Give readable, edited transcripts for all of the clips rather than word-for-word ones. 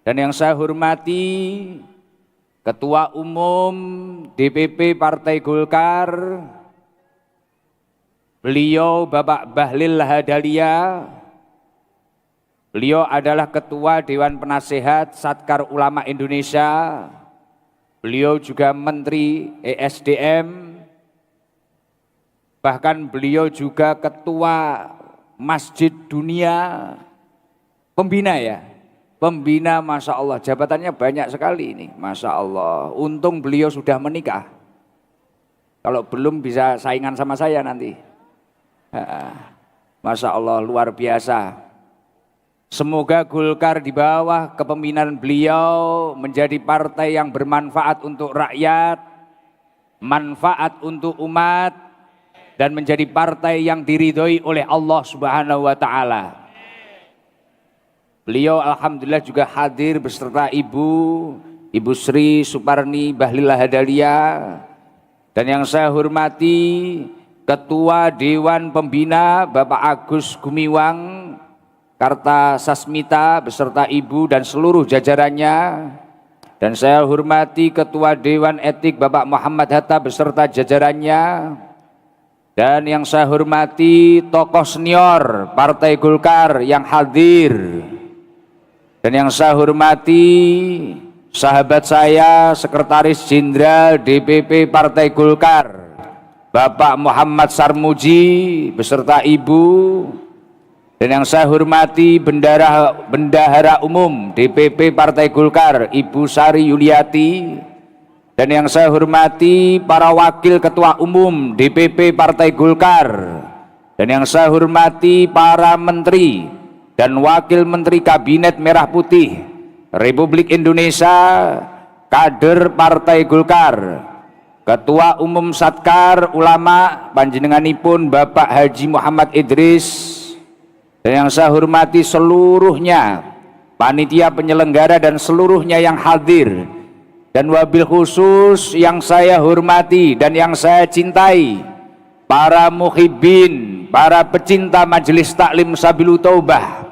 Dan yang saya hormati Ketua Umum DPP Partai Golkar, beliau Bapak Bahlil Lahadalia. Beliau adalah Ketua Dewan Penasehat Satkar Ulama Indonesia. Beliau juga Menteri ESDM. Bahkan beliau juga Ketua Masjid Dunia, pembina ya. Pembina, Masya Allah, jabatannya banyak sekali ini, Masya Allah. Untung beliau sudah menikah. Kalau belum bisa saingan sama saya nanti. Masya Allah, luar biasa. Semoga Golkar di bawah kepemimpinan beliau menjadi partai yang bermanfaat untuk rakyat, manfaat untuk umat, dan menjadi partai yang diridhoi oleh Allah Subhanahu wa Ta'ala. Beliau alhamdulillah juga hadir beserta Ibu Sri Suparni Bahlil Lahadalia, dan yang saya hormati Ketua Dewan Pembina Bapak Agus Gumiwang Kartasasmita beserta Ibu dan seluruh jajarannya, dan saya hormati Ketua Dewan Etik Bapak Muhammad Hatta beserta jajarannya, dan yang saya hormati tokoh senior Partai Golkar yang hadir. Dan yang saya hormati sahabat saya Sekretaris Jenderal DPP Partai Golkar Bapak Muhammad Sarmuji beserta Ibu. Dan yang saya hormati Bendahara Umum DPP Partai Golkar Ibu Sari Yuliati. Dan yang saya hormati para Wakil Ketua Umum DPP Partai Golkar. Dan yang saya hormati para Menteri dan Wakil Menteri Kabinet Merah Putih Republik Indonesia, kader Partai Golkar, Ketua Umum Satkar Ulama panjenenganipun Bapak Haji Muhammad Idris. Dan yang saya hormati seluruhnya panitia penyelenggara dan seluruhnya yang hadir, dan wabil khusus yang saya hormati dan yang saya cintai para muhibbin, para pecinta Majelis Taklim Sabilu Taubah.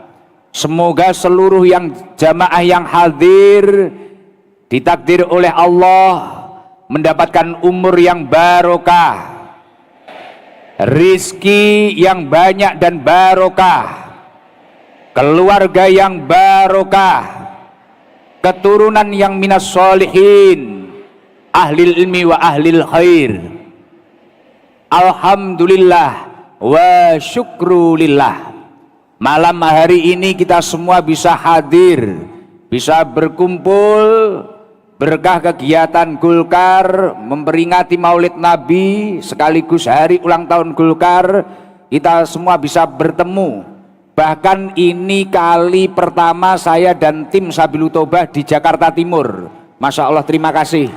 Semoga seluruh yang jamaah yang hadir ditakdir oleh Allah mendapatkan umur yang barokah, rizki yang banyak dan barokah, keluarga yang barokah, keturunan yang minas solihin, ahlil ilmi wa ahlil khair. Alhamdulillah wa syukrulillah. Malam hari ini kita semua bisa hadir, bisa berkumpul berkah kegiatan Golkar memperingati Maulid Nabi sekaligus hari ulang tahun Golkar. Kita semua bisa bertemu. Bahkan ini kali pertama saya dan tim Sabilu Taubah di Jakarta Timur. Masya Allah, terima kasih.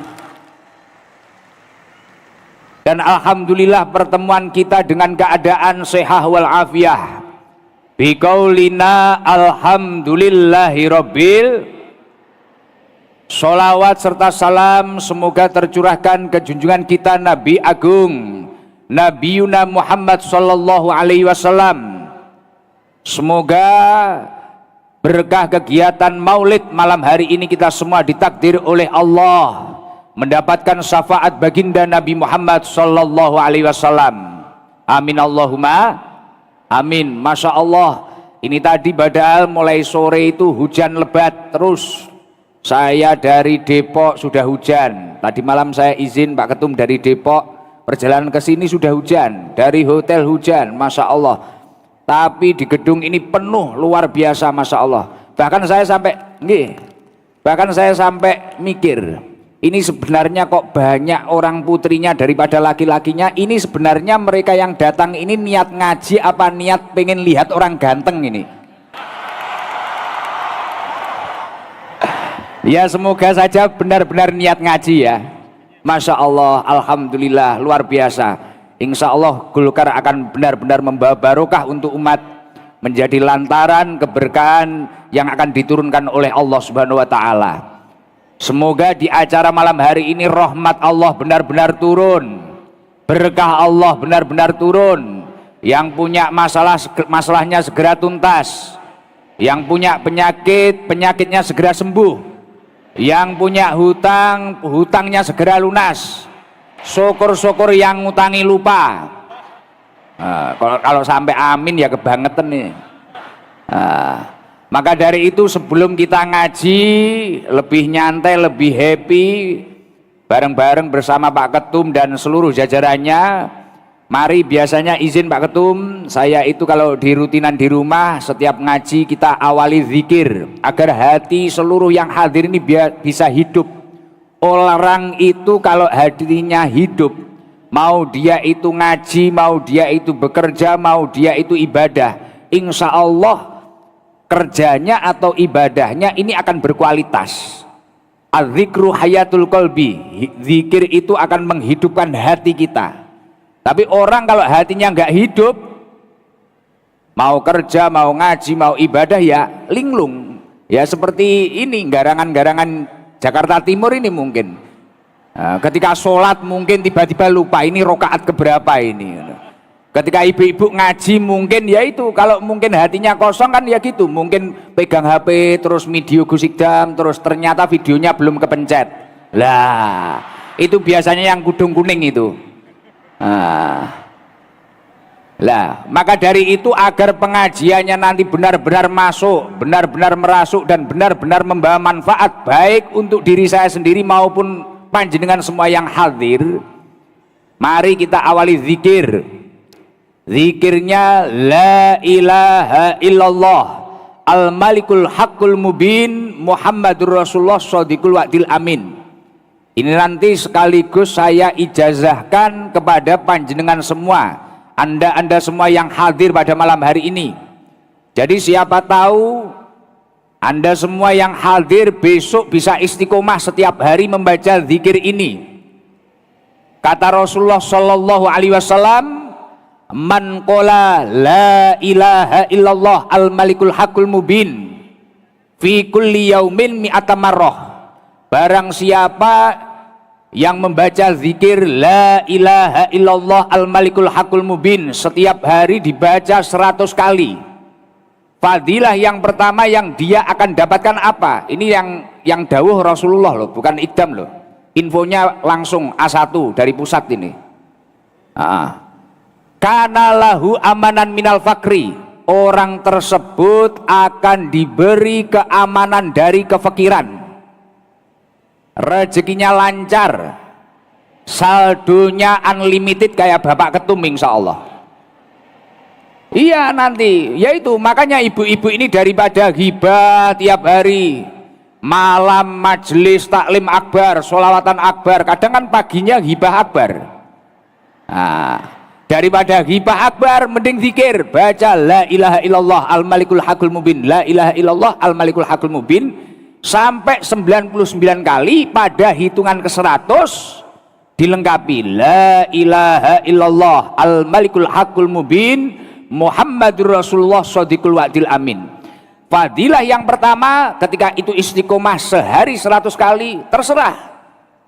Dan alhamdulillah pertemuan kita dengan keadaan sehat wal afiyah. Biqaulina alhamdulillahi rabbil. Sholawat serta salam semoga tercurahkan ke junjungan kita Nabi Agung Nabi Yuna Muhammad sallallahu alaihi wasallam. Semoga berkah kegiatan maulid malam hari ini kita semua ditakdir oleh Allah mendapatkan syafaat baginda Nabi Muhammad sallallahu alaihi wasallam. Amin Allahumma amin. Masya Allah, ini tadi padahal mulai sore itu hujan lebat terus. Saya dari Depok sudah hujan. Tadi malam saya izin Pak Ketum dari Depok, perjalanan ke sini sudah hujan. Dari hotel hujan, Masya Allah. Tapi di gedung ini penuh luar biasa, Masya Allah. Bahkan saya sampai mikir, ini sebenarnya kok banyak orang putrinya daripada laki-lakinya. Ini sebenarnya mereka yang datang ini niat ngaji apa niat pengen lihat orang ganteng ini? Ya semoga saja benar-benar niat ngaji ya. Masya Allah, alhamdulillah, luar biasa. Insya Allah Golkar akan benar-benar membawa barokah untuk umat, menjadi lantaran keberkahan yang akan diturunkan oleh Allah Subhanahu wa Ta'ala. Semoga di acara malam hari ini rahmat Allah benar-benar turun, berkah Allah benar-benar turun. Yang punya masalahnya segera tuntas, Yang punya penyakit, penyakitnya segera sembuh. Yang punya hutang, hutangnya segera lunas. Syukur-syukur yang ngutangi lupa. Kalau sampai amin ya kebangetan nih. Maka dari itu sebelum kita ngaji lebih nyantai, lebih happy bareng-bareng bersama Pak Ketum dan seluruh jajarannya, mari biasanya izin Pak Ketum, saya itu kalau di rutinan di rumah setiap ngaji kita awali zikir agar hati seluruh yang hadir ini bisa hidup. Orang itu kalau hatinya hidup, mau dia itu ngaji, mau dia itu bekerja, mau dia itu ibadah, insya Allah kerjanya atau ibadahnya ini akan berkualitas. Az-zikru hayatul qalbi, zikir itu akan menghidupkan hati kita. Tapi orang kalau hatinya nggak hidup, mau kerja, mau ngaji, mau ibadah ya linglung. Ya seperti ini garangan-garangan Jakarta Timur ini mungkin. Ketika sholat mungkin tiba-tiba lupa ini rokaat keberapa ini. Ketika ibu-ibu ngaji mungkin ya itu, kalau mungkin hatinya kosong kan ya gitu, mungkin pegang HP terus video gusikdam terus ternyata videonya belum kepencet. Lah itu biasanya yang kudung kuning itu. Lah maka dari itu agar pengajiannya nanti benar-benar masuk, benar-benar merasuk dan benar-benar membawa manfaat baik untuk diri saya sendiri maupun panjenengan semua yang hadir, mari kita awali zikir. Zikirnya la ilaha illallah al-malikul haqqul mubin Muhammadur Rasulullah shadiqul wa'dil amin. Ini nanti sekaligus saya ijazahkan kepada panjenengan semua, anda semua yang hadir pada malam hari ini. Jadi siapa tahu anda semua yang hadir besok bisa istiqomah setiap hari membaca zikir ini. Kata Rasulullah sallallahu alaihi wasallam, man qala la ilaha illallah al-malikul haqqul mubin fi kulli yaumin mi'ata marrah. Barang siapa yang membaca zikir la ilaha illallah al-malikul haqqul mubin setiap hari dibaca 100 kali. Fadilah yang pertama yang dia akan dapatkan apa? Ini yang dawuh Rasulullah loh, bukan ikdam loh. Infonya langsung A1 dari pusat ini. Kana lahu amanan minal fakri, orang tersebut akan diberi keamanan dari kefakiran, rezekinya lancar, saldonya unlimited kayak Bapak Ketum insya Allah. Iya nanti, yaitu makanya ibu-ibu ini daripada ghibah tiap hari, malam majelis taklim akbar, sholawatan akbar, kadang kan paginya ghibah akbar. Daripada ghibah akbar mending zikir, baca la ilaha illallah al-malikul haqqul mubin, la ilaha illallah al-malikul haqqul mubin sampai 99 kali. Pada hitungan ke-100 dilengkapi la ilaha illallah al-malikul haqqul mubin Muhammadur Rasulullah shadiqul wa'dil amin. Fadilah yang pertama, ketika itu istiqomah sehari 100 kali, terserah,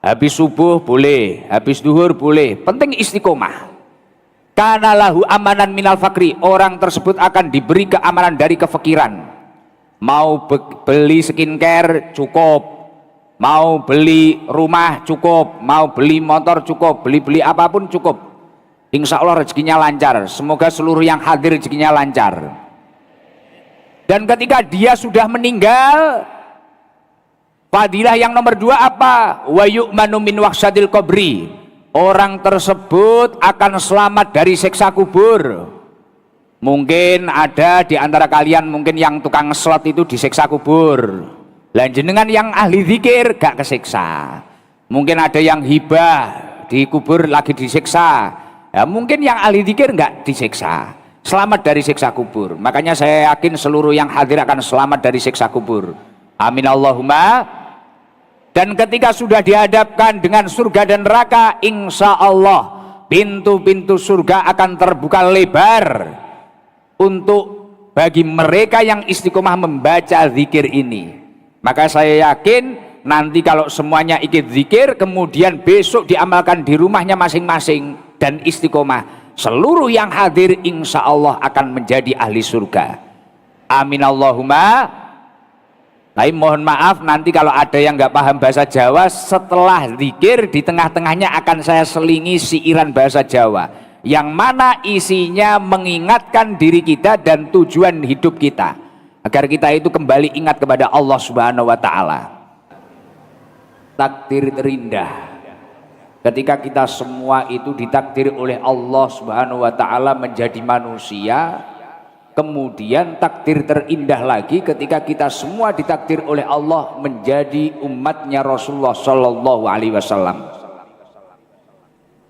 habis subuh boleh, habis duhur boleh, penting istiqomah. Kana lahu amanan minal fakri, orang tersebut akan diberi keamanan dari kefakiran. Mau beli skincare cukup, mau beli rumah cukup, mau beli motor cukup, beli apapun cukup. Insya Allah rezekinya lancar. Semoga seluruh yang hadir rezekinya lancar. Dan ketika dia sudah meninggal, fadilah yang nomor 2 apa? Wa yu'manu min wahsyatil qabri, orang tersebut akan selamat dari siksa kubur. Mungkin ada di antara kalian mungkin yang tukang slot itu disiksa kubur. Lanjenengan yang ahli zikir gak kesiksa. Mungkin ada yang hibah di kubur lagi disiksa. Ya, mungkin yang ahli zikir gak disiksa. Selamat dari siksa kubur. Makanya saya yakin seluruh yang hadir akan selamat dari siksa kubur. Amin Allahumma. Dan ketika sudah dihadapkan dengan surga dan neraka, insya Allah pintu-pintu surga akan terbuka lebar untuk bagi mereka yang istiqomah membaca zikir ini. Maka saya yakin nanti kalau semuanya ikut zikir, kemudian besok diamalkan di rumahnya masing-masing dan istiqomah, seluruh yang hadir insya Allah akan menjadi ahli surga. Amin Allahumma. Tapi mohon maaf nanti kalau ada yang nggak paham bahasa Jawa, setelah zikir di tengah-tengahnya akan saya selingi siiran bahasa Jawa yang mana isinya mengingatkan diri kita dan tujuan hidup kita agar kita itu kembali ingat kepada Allah Subhanahu wa taala. Takdir terindah ketika kita semua itu ditakdir oleh Allah Subhanahu wa taala menjadi manusia. Kemudian takdir terindah lagi ketika kita semua ditakdir oleh Allah menjadi umatnya Rasulullah Shallallahu Alaihi Wasallam.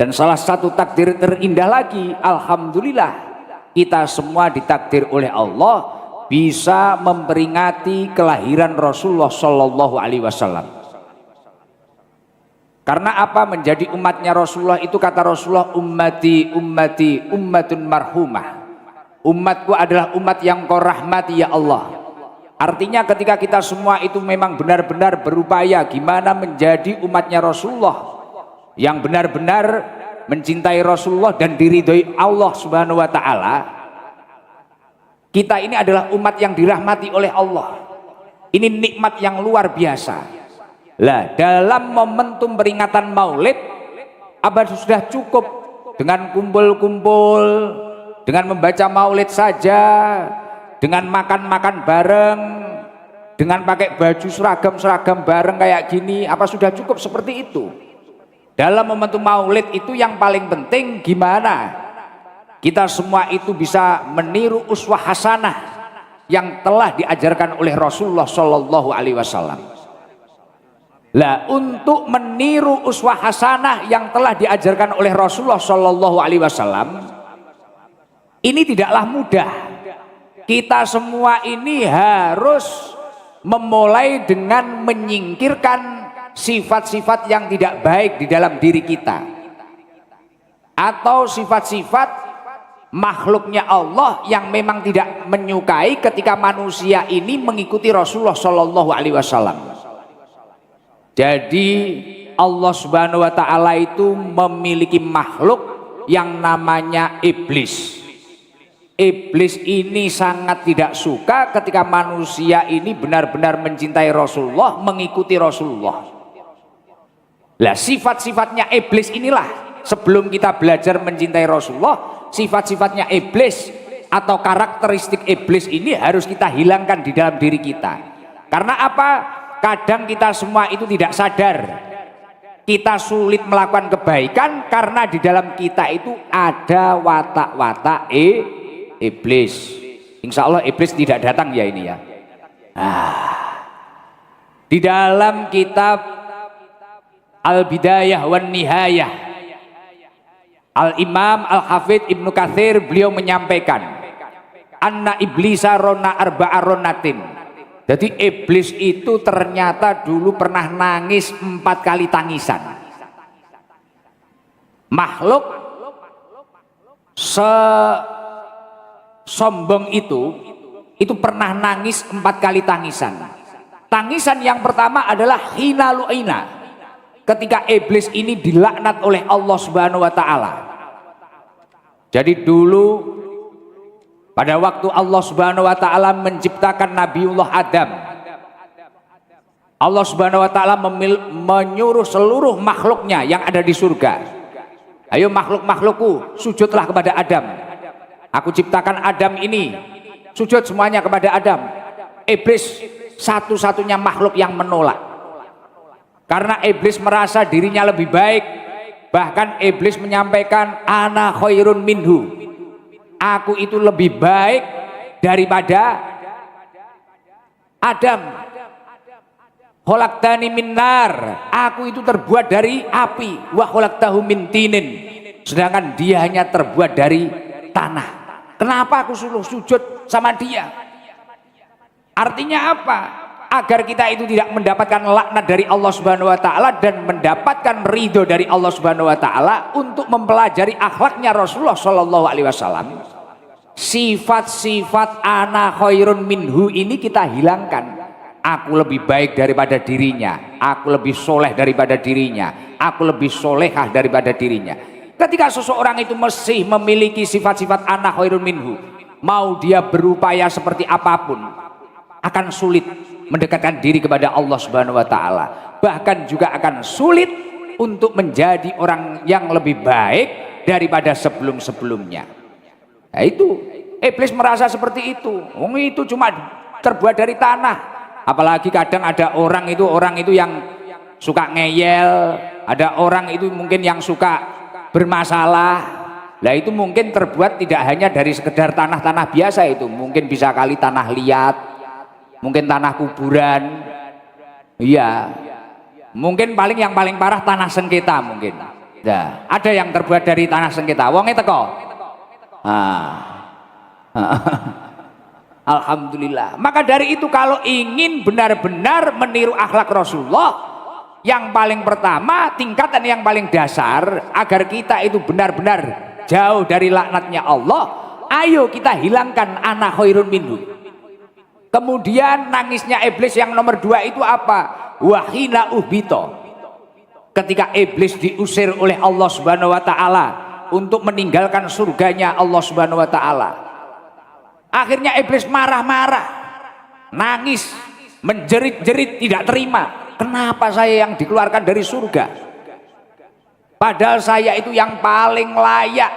Dan salah satu takdir terindah lagi, alhamdulillah kita semua ditakdir oleh Allah bisa memperingati kelahiran Rasulullah Shallallahu Alaihi Wasallam. Karena apa menjadi umatnya Rasulullah itu, kata Rasulullah, ummati ummati ummatun marhumah. Umatku adalah umat yang kau rahmati ya Allah. Artinya ketika kita semua itu memang benar-benar berupaya gimana menjadi umatnya Rasulullah yang benar-benar mencintai Rasulullah dan diridhoi Allah Subhanahu wa taala, kita ini adalah umat yang dirahmati oleh Allah. Ini nikmat yang luar biasa. Lah dalam momentum peringatan Maulid, apa sudah cukup dengan kumpul-kumpul, dengan membaca maulid saja, dengan makan-makan bareng, dengan pakai baju seragam-seragam bareng kayak gini, apa sudah cukup seperti itu? Dalam momentum maulid itu yang paling penting gimana kita semua itu bisa meniru uswah hasanah yang telah diajarkan oleh Rasulullah Shallallahu Alaihi Wasallam. Lah untuk meniru uswah hasanah yang telah diajarkan oleh Rasulullah Shallallahu Alaihi Wasallam ini tidaklah mudah. Kita semua ini harus memulai dengan menyingkirkan sifat-sifat yang tidak baik di dalam diri kita, atau sifat-sifat makhluknya Allah yang memang tidak menyukai ketika manusia ini mengikuti Rasulullah Shallallahu Alaihi Wasallam. Jadi Allah Subhanahu wa taala itu memiliki makhluk yang namanya iblis. Iblis ini sangat tidak suka ketika manusia ini benar-benar mencintai Rasulullah, mengikuti Rasulullah. Lah sifat-sifatnya iblis inilah sebelum kita belajar mencintai Rasulullah, sifat-sifatnya iblis atau karakteristik iblis ini harus kita hilangkan di dalam diri kita. Karena apa? Kadang kita semua itu tidak sadar. Kita sulit melakukan kebaikan karena di dalam kita itu ada watak-watak iblis. Insya Allah iblis tidak datang ya ini ya. Di dalam kitab Al-Bidayah wan Nihayah, Al-Imam Al-Hafidh Ibnu Katsir beliau menyampaikan anna iblisa rona arba'a ronatin. Jadi iblis itu ternyata dulu pernah nangis 4 kali tangisan. Makhluk sombong itu pernah nangis 4 kali tangisan. Tangisan yang pertama adalah hina lu'ina, ketika iblis ini dilaknat oleh Allah Subhanahu wa taala. Jadi dulu pada waktu Allah Subhanahu wa taala menciptakan Nabiullah Adam, Allah Subhanahu wa taala menyuruh seluruh makhluknya yang ada di surga, ayo makhluk-makhlukku sujudlah kepada Adam. Aku ciptakan Adam ini, sujud semuanya kepada Adam. Iblis satu-satunya makhluk yang menolak. Karena iblis merasa dirinya lebih baik. Bahkan iblis menyampaikan ana khairun minhu. Aku itu lebih baik daripada Adam. Khalaqtani min nar. Aku itu terbuat dari api. Wa khalaqtahu min tinin. Sedangkan dia hanya terbuat dari tanah. Kenapa aku suruh sujud sama dia? Artinya apa? Agar kita itu tidak mendapatkan laknat dari Allah Subhanahu wa taala dan mendapatkan ridho dari Allah Subhanahu wa taala untuk mempelajari akhlaknya Rasulullah Shallallahu alaihi wasallam. Sifat-sifat ana khairun minhu ini kita hilangkan. Aku lebih baik daripada dirinya, aku lebih soleh daripada dirinya, aku lebih solehah daripada dirinya. Ketika seseorang itu masih memiliki sifat-sifat ana khairun minhu, mau dia berupaya seperti apapun akan sulit mendekatkan diri kepada Allah Subhanahu wa taala. Bahkan juga akan sulit untuk menjadi orang yang lebih baik daripada sebelum-sebelumnya. Nah, itu iblis merasa seperti itu. Itu cuma terbuat dari tanah. Apalagi kadang ada orang itu yang suka ngeyel, ada orang itu mungkin yang suka bermasalah. Lah itu mungkin terbuat tidak hanya dari sekedar tanah-tanah biasa, itu mungkin bisa kali tanah liat, mungkin tanah kuburan, iya, mungkin yang paling parah tanah sengketa mungkin. Nah, ada yang terbuat dari tanah sengketa. Wonge teko. Alhamdulillah. Maka dari itu kalau ingin benar-benar meniru akhlak Rasulullah, yang paling pertama tingkatan yang paling dasar agar kita itu benar-benar jauh dari laknatnya Allah, ayo kita hilangkan ana khairun minhu. Kemudian nangisnya iblis yang nomor 2 itu apa? Wahina uhbito. Ketika iblis diusir oleh Allah Subhanahu wa taala untuk meninggalkan surganya Allah Subhanahu wa taala, akhirnya iblis marah-marah, nangis, menjerit-jerit, tidak terima. Kenapa saya yang dikeluarkan dari surga? Padahal saya itu yang paling layak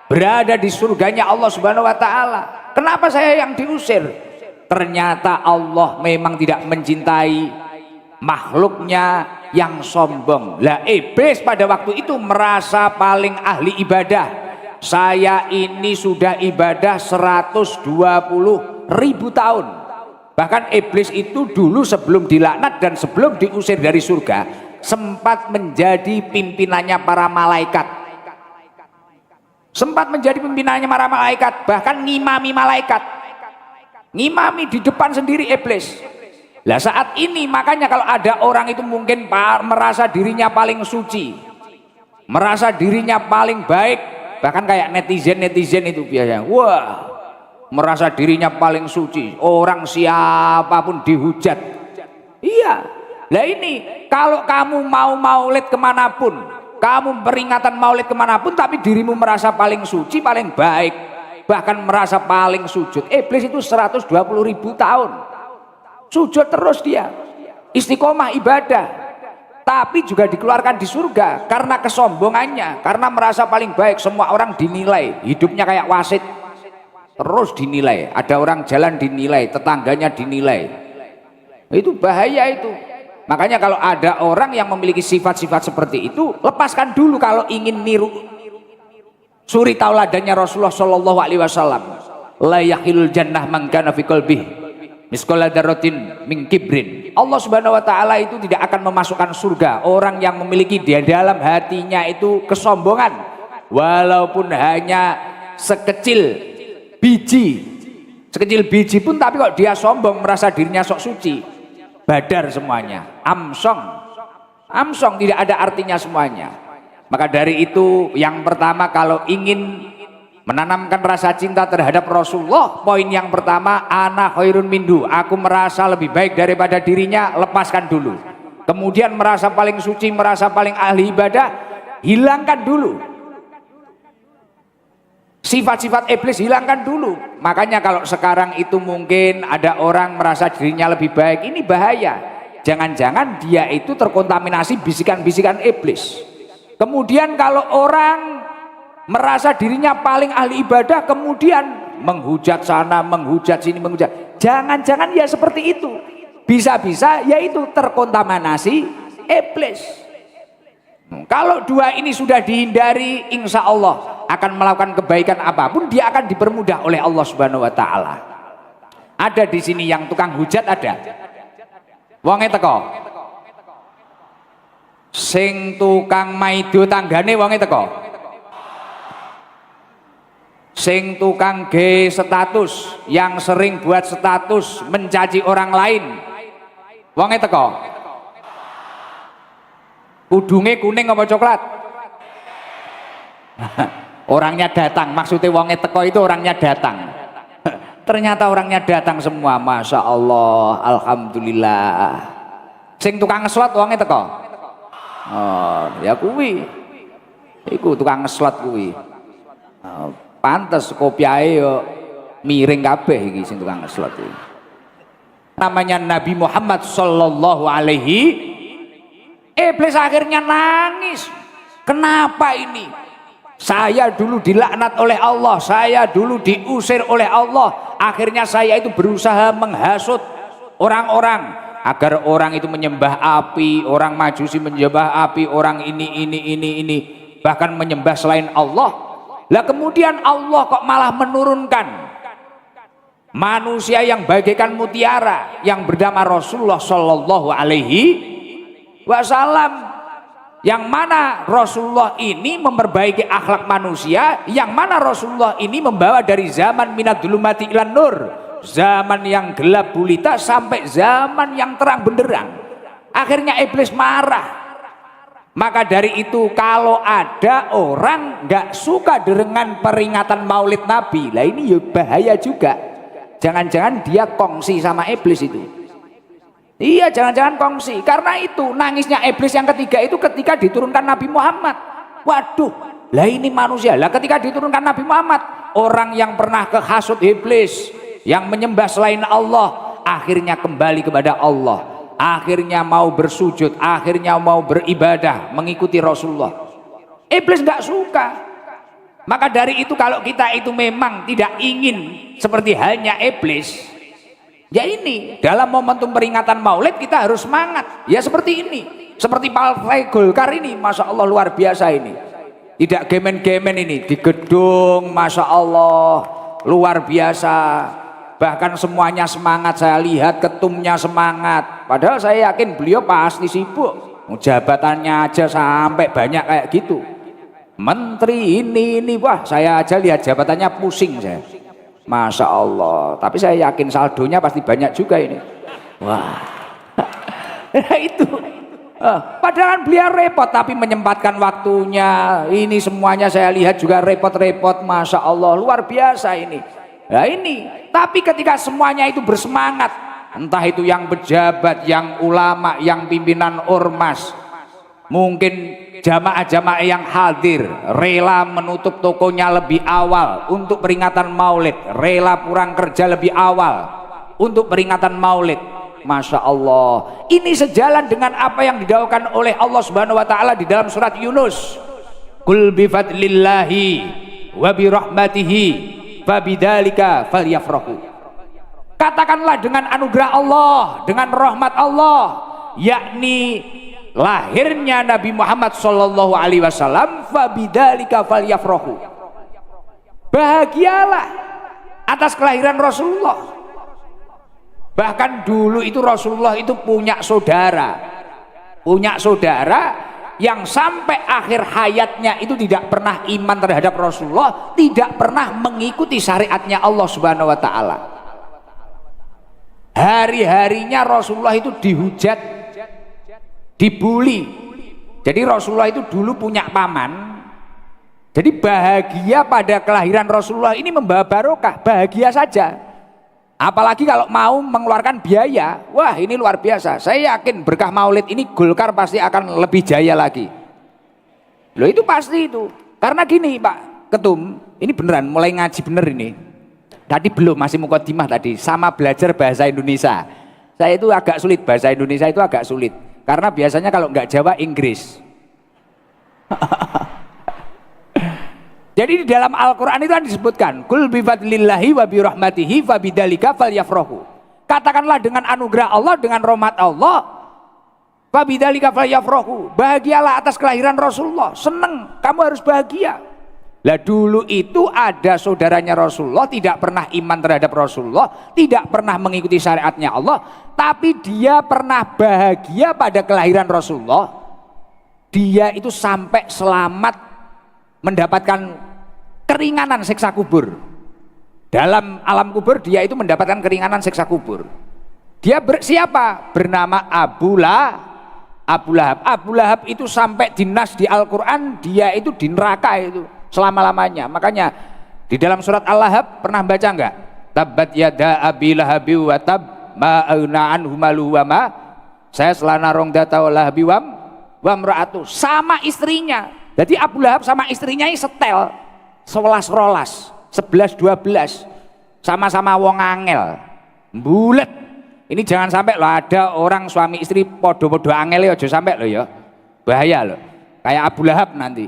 berada di surganya Allah Subhanahu wa taala. Kenapa saya yang diusir? Ternyata Allah memang tidak mencintai makhluknya yang sombong. Lah iblis pada waktu itu merasa paling ahli ibadah. Saya ini sudah ibadah 120.000 tahun. Bahkan iblis itu dulu sebelum dilaknat dan sebelum diusir dari surga sempat menjadi pimpinannya para malaikat, bahkan ngimami malaikat, ngimami di depan sendiri iblis. Lah saat ini makanya kalau ada orang itu mungkin merasa dirinya paling suci, merasa dirinya paling baik, bahkan kayak netizen itu biasanya, wah, merasa dirinya paling suci, orang siapapun dihujat. Iya. Lah ini kalau kamu mau maulid kemanapun, kamu peringatan maulid kemanapun, tapi dirimu merasa paling suci, paling baik, bahkan merasa paling sujud. Iblis itu 120.000 tahun sujud terus, dia istiqomah ibadah, tapi juga dikeluarkan di surga karena kesombongannya, karena merasa paling baik. Semua orang dinilai, hidupnya kayak wasit, terus dinilai. Ada orang jalan dinilai, tetangganya dinilai. Itu bahaya itu. Makanya kalau ada orang yang memiliki sifat-sifat seperti itu, lepaskan dulu kalau ingin niru suri tauladannya Rasulullah Shallallahu Alaihi Wasallam. La yakhilul jannah man kana fi qalbih misqala dzarratin min kibrin. Allah Subhanahu wa taala itu tidak akan memasukkan surga orang yang memiliki di dalam hatinya itu kesombongan, walaupun hanya sekecil biji pun, tapi kok dia sombong, merasa dirinya sok suci. Badar semuanya, amsong tidak ada artinya semuanya. Maka dari itu yang pertama kalau ingin menanamkan rasa cinta terhadap Rasulullah, poin yang pertama, ana khairun minhu, aku merasa lebih baik daripada dirinya, lepaskan dulu. Kemudian merasa paling suci, merasa paling ahli ibadah, hilangkan dulu. Sifat-sifat iblis hilangkan dulu. Makanya kalau sekarang itu mungkin ada orang merasa dirinya lebih baik, ini bahaya. Jangan-jangan dia itu terkontaminasi bisikan-bisikan iblis. Kemudian kalau orang merasa dirinya paling ahli ibadah, kemudian menghujat sana, menghujat sini, menghujat. Jangan-jangan ya seperti itu. Bisa-bisa yaitu terkontaminasi iblis. Kalau dua ini sudah dihindari, insya Allah akan melakukan kebaikan apapun dia akan dipermudah oleh Allah Subhanahu wa taala. Ada di sini yang tukang hujat, ada. Wonge teko. Sing tukang maido tanggane wonge teko. Sing tukang ge status, yang sering buat status mencaci orang lain. Wonge teko. Udunge kuning apa coklat? Orangnya datang, maksudnya wonge teko itu orangnya datang. Ternyata orangnya datang semua, masya Allah, alhamdulillah. Sing tukang ngeslot wonge teko. Oh, ya kuwi. Iku tukang ngeslot kuwi. Pantes kopiahe yo miring kabeh iki sing tukang ngeslot iki. Namanya Nabi Muhammad sallallahu alaihi. Iblis akhirnya nangis. Kenapa ini? Saya dulu dilaknat oleh Allah, saya dulu diusir oleh Allah. Akhirnya saya itu berusaha menghasut orang-orang agar orang itu menyembah api, orang Majusi menyembah api, orang ini, bahkan menyembah selain Allah. Lah kemudian Allah kok malah menurunkan manusia yang bagaikan mutiara yang bernama Rasulullah Shallallahu Alaihi Wasallam, yang mana Rasulullah ini memperbaiki akhlak manusia, yang mana Rasulullah ini membawa dari zaman minadzulumati ilan nur, zaman yang gelap gulita sampai zaman yang terang benderang. Akhirnya iblis marah. Maka dari itu kalau ada orang nggak suka dengan peringatan Maulid Nabi, lah ini ya bahaya juga. Jangan-jangan dia kongsi sama iblis itu. Iya, jangan-jangan kongsi. Karena itu nangisnya iblis yang ketiga itu ketika diturunkan Nabi Muhammad. Waduh, lah ini manusia. Lah ketika diturunkan Nabi Muhammad, orang yang pernah kehasut iblis, yang menyembah selain Allah, akhirnya kembali kepada Allah. Akhirnya mau bersujud, akhirnya mau beribadah, mengikuti Rasulullah. Iblis nggak suka. Maka dari itu kalau kita itu memang tidak ingin seperti halnya iblis, ya ini dalam momentum peringatan Maulid kita harus semangat. Ya seperti ini, seperti Partai Golkar ini, masya Allah luar biasa ini. Tidak gemen-gemen ini di gedung, masya Allah luar biasa. Bahkan semuanya semangat, saya lihat ketumnya semangat. Padahal saya yakin beliau pasti sibuk. Jabatannya aja sampai banyak kayak gitu. Menteri ini, wah saya aja lihat jabatannya pusing saya. Masya Allah. Tapi saya yakin saldonya pasti banyak juga ini. Wah, itu. Padahal beliau repot tapi menyempatkan waktunya. Ini semuanya saya lihat juga repot-repot. Masya Allah luar biasa ini. Nah ini, tapi ketika semuanya itu bersemangat, entah itu yang pejabat, yang ulama, yang pimpinan ormas, mungkin jamaah-jamaah yang hadir, rela menutup tokonya lebih awal untuk peringatan Maulid, rela pulang kerja lebih awal untuk peringatan Maulid. Masya Allah, ini sejalan dengan apa yang didakwakan oleh Allah Subhanahu Wa Taala di dalam surat Yunus. Qul bi fadlillahi wa bi rahmatihi fabidzalika falyafrahu. Katakanlah dengan anugerah Allah, dengan rahmat Allah, yakni lahirnya Nabi Muhammad sallallahu alaihi wasallam, fabidzalika falyafrahu. Bahagialah atas kelahiran Rasulullah. Bahkan dulu itu Rasulullah itu punya saudara yang sampai akhir hayatnya itu tidak pernah iman terhadap Rasulullah, tidak pernah mengikuti syariatnya Allah Subhanahu Wa Taala. Hari-harinya Rasulullah itu dihujat, dibully. Jadi Rasulullah itu dulu punya paman. Jadi bahagia pada kelahiran Rasulullah ini membawa barokah, bahagia saja. Apalagi kalau mau mengeluarkan biaya, wah ini luar biasa. Saya yakin berkah Maulid ini Golkar pasti akan lebih jaya lagi. Loh itu pasti itu. Karena gini Pak Ketum, ini beneran mulai ngaji bener ini. Tadi belum, masih mukadimah tadi, sama belajar bahasa Indonesia. Saya itu agak sulit, bahasa Indonesia itu agak sulit. Karena biasanya kalau nggak Jawa, Inggris. Jadi di dalam Al-Quran itu kan disebutkan, Qul bi fadlillahi wa bi rahmatihi fabidzalika falyafrahu. Katakanlah dengan anugerah Allah, dengan rahmat Allah, fabidzalika falyafrahu. Bahagialah atas kelahiran Rasulullah, seneng, kamu harus bahagia. Lah dulu itu ada saudaranya Rasulullah, tidak pernah iman terhadap Rasulullah, tidak pernah mengikuti syariatnya Allah, tapi dia pernah bahagia pada kelahiran Rasulullah. Dia itu sampai selamat mendapatkan keringanan siksa kubur. Dalam alam kubur dia itu mendapatkan keringanan siksa kubur. Dia siapa? Bernama Abu Lahab. Abu Lahab itu sampai dinas di Al-Quran, dia itu di neraka itu selama-lamanya. Makanya di dalam surat Al-Lahab pernah baca enggak? Tabbat yada abi lahabi wa tab ma aghna anhu maluhu wa ma saya selana rong data lahabi wa mra'atu, sama istrinya. Jadi Abu Lahab sama istrinya ini setel 11 rolas, 11 12. sama-sama wong angel, bulet. Ini jangan sampai loh ada orang suami istri podo-podo angel ya, jangan sampai loh ya, bahaya loh. Kayak Abu Lahab nanti.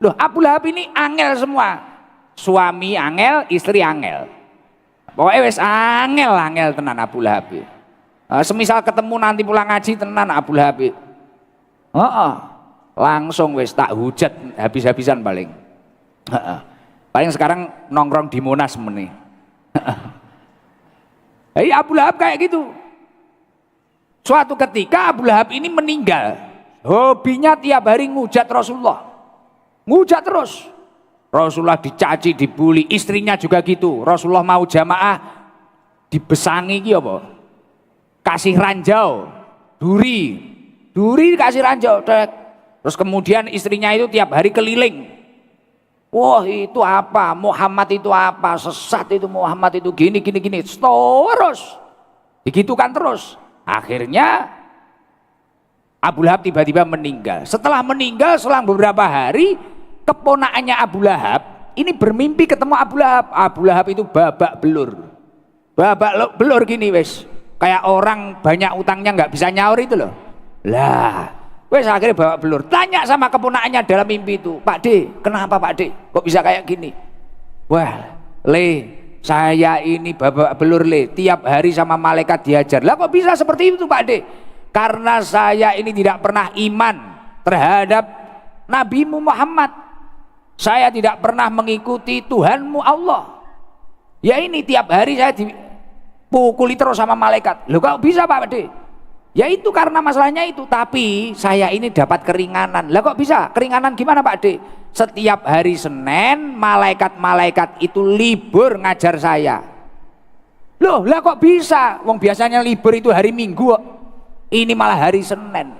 Loh Abu Lahab ini angel semua, suami angel, istri angel. Pokoknya wes angel tenan Abu Lahab. Semisal ketemu nanti pulang ngaji tenan Abu Lahab. Langsung wes tak hujat habis-habisan paling. Paling sekarang nongkrong di Monas meneh. Abu Lahab kayak gitu. Suatu ketika Abu Lahab ini meninggal. Hobinya tiap hari ngujat Rasulullah. Ngujat terus. Rasulullah dicaci, dibully, istrinya juga gitu. Rasulullah mau jamaah dibesangi gitu apa? Kasih ranjau, duri kasih ranjau. Terus kemudian istrinya itu tiap hari keliling. Wah itu apa? Muhammad itu apa? Sesat itu Muhammad itu gini. Terus digitukan terus. Akhirnya Abu Lahab tiba-tiba meninggal. Setelah meninggal selang beberapa hari, keponakannya Abu Lahab ini bermimpi ketemu Abu Lahab. Abu Lahab itu babak belur gini wes, kayak orang banyak utangnya nggak bisa nyaur itu loh. Lah wes akhirnya babak belur. Tanya sama keponakannya dalam mimpi itu, Pak D, kenapa Pak D kok bisa kayak gini? Wah saya ini babak belur tiap hari sama malaikat diajar. Lah kok bisa seperti itu Pak D? Karena saya ini tidak pernah iman terhadap Nabimu Muhammad. Saya tidak pernah mengikuti Tuhanmu Allah. Ya ini tiap hari saya dipukuli terus sama malaikat. Loh kok bisa Pak D? Ya itu karena masalahnya itu. Tapi saya ini dapat keringanan. Lah kok bisa? Keringanan gimana Pak D? Setiap hari Senin malaikat-malaikat itu libur ngajar saya. Loh lah kok bisa? Wong biasanya libur itu hari Minggu kok. Ini malah hari Senin.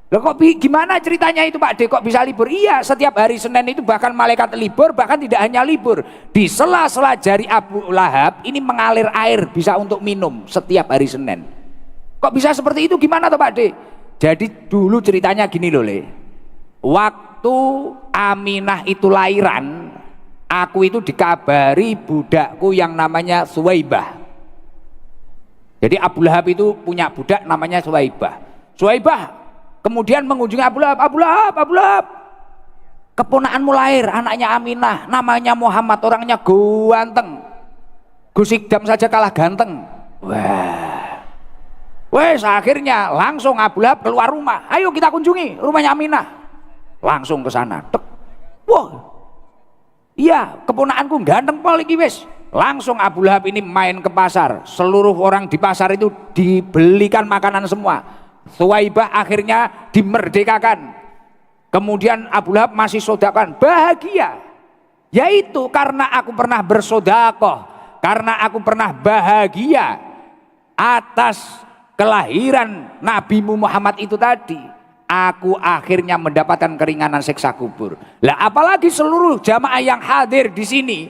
Loh kok gimana ceritanya itu Pak D, kok bisa libur? Iya, setiap hari Senin itu bahkan malaikat libur, bahkan tidak hanya libur. Di sela-sela jari Abu Lahab ini mengalir air bisa untuk minum setiap hari Senin. Kok bisa seperti itu? Gimana tuh Pak D? Jadi dulu ceritanya gini loh waktu Aminah itu lahiran, aku itu dikabari budakku yang namanya Suwaibah. Jadi Abu Lahab itu punya budak namanya Suwaibah. Suwaibah kemudian mengunjungi Abu Lahab. Abu Lahab, keponakanmu lahir, anaknya Aminah, namanya Muhammad, orangnya ganteng. Gus Ikdam saja kalah ganteng. Wes akhirnya langsung Abu Lahab keluar rumah. Ayo kita kunjungi rumahnya Aminah. Langsung ke sana. Wah, iya keponakanku ganteng pol iki wes. Langsung Abu Lahab ini main ke pasar. Seluruh orang di pasar itu dibelikan makanan semua. Suwaibah akhirnya dimerdekakan. Kemudian Abu Lahab masih sodakan, bahagia. Yaitu karena aku pernah bersodakoh, karena aku pernah bahagia atas kelahiran Nabimu Muhammad itu tadi. Aku akhirnya mendapatkan keringanan siksa kubur. Lah apalagi seluruh jamaah yang hadir di sini.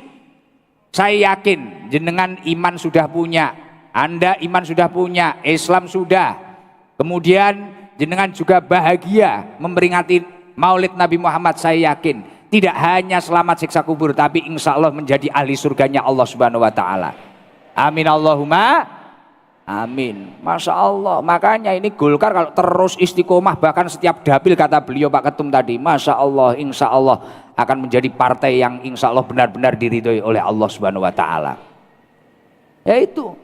Saya yakin jenengan iman sudah punya, Anda iman sudah punya, Islam sudah. Kemudian jenengan juga bahagia memperingati Maulid Nabi Muhammad. Saya yakin tidak hanya selamat siksa kubur, tapi insya Allah menjadi ahli surganya Allah Subhanahu Wa Taala. Amin Allahumma amin. Masya Allah. Makanya ini Golkar kalau terus istiqomah, bahkan setiap dapil kata beliau Pak Ketum tadi, Masya Allah, insya Allah akan menjadi partai yang insya Allah benar-benar diridhoi oleh Allah Subhanahu Wa Taala. Ya itu.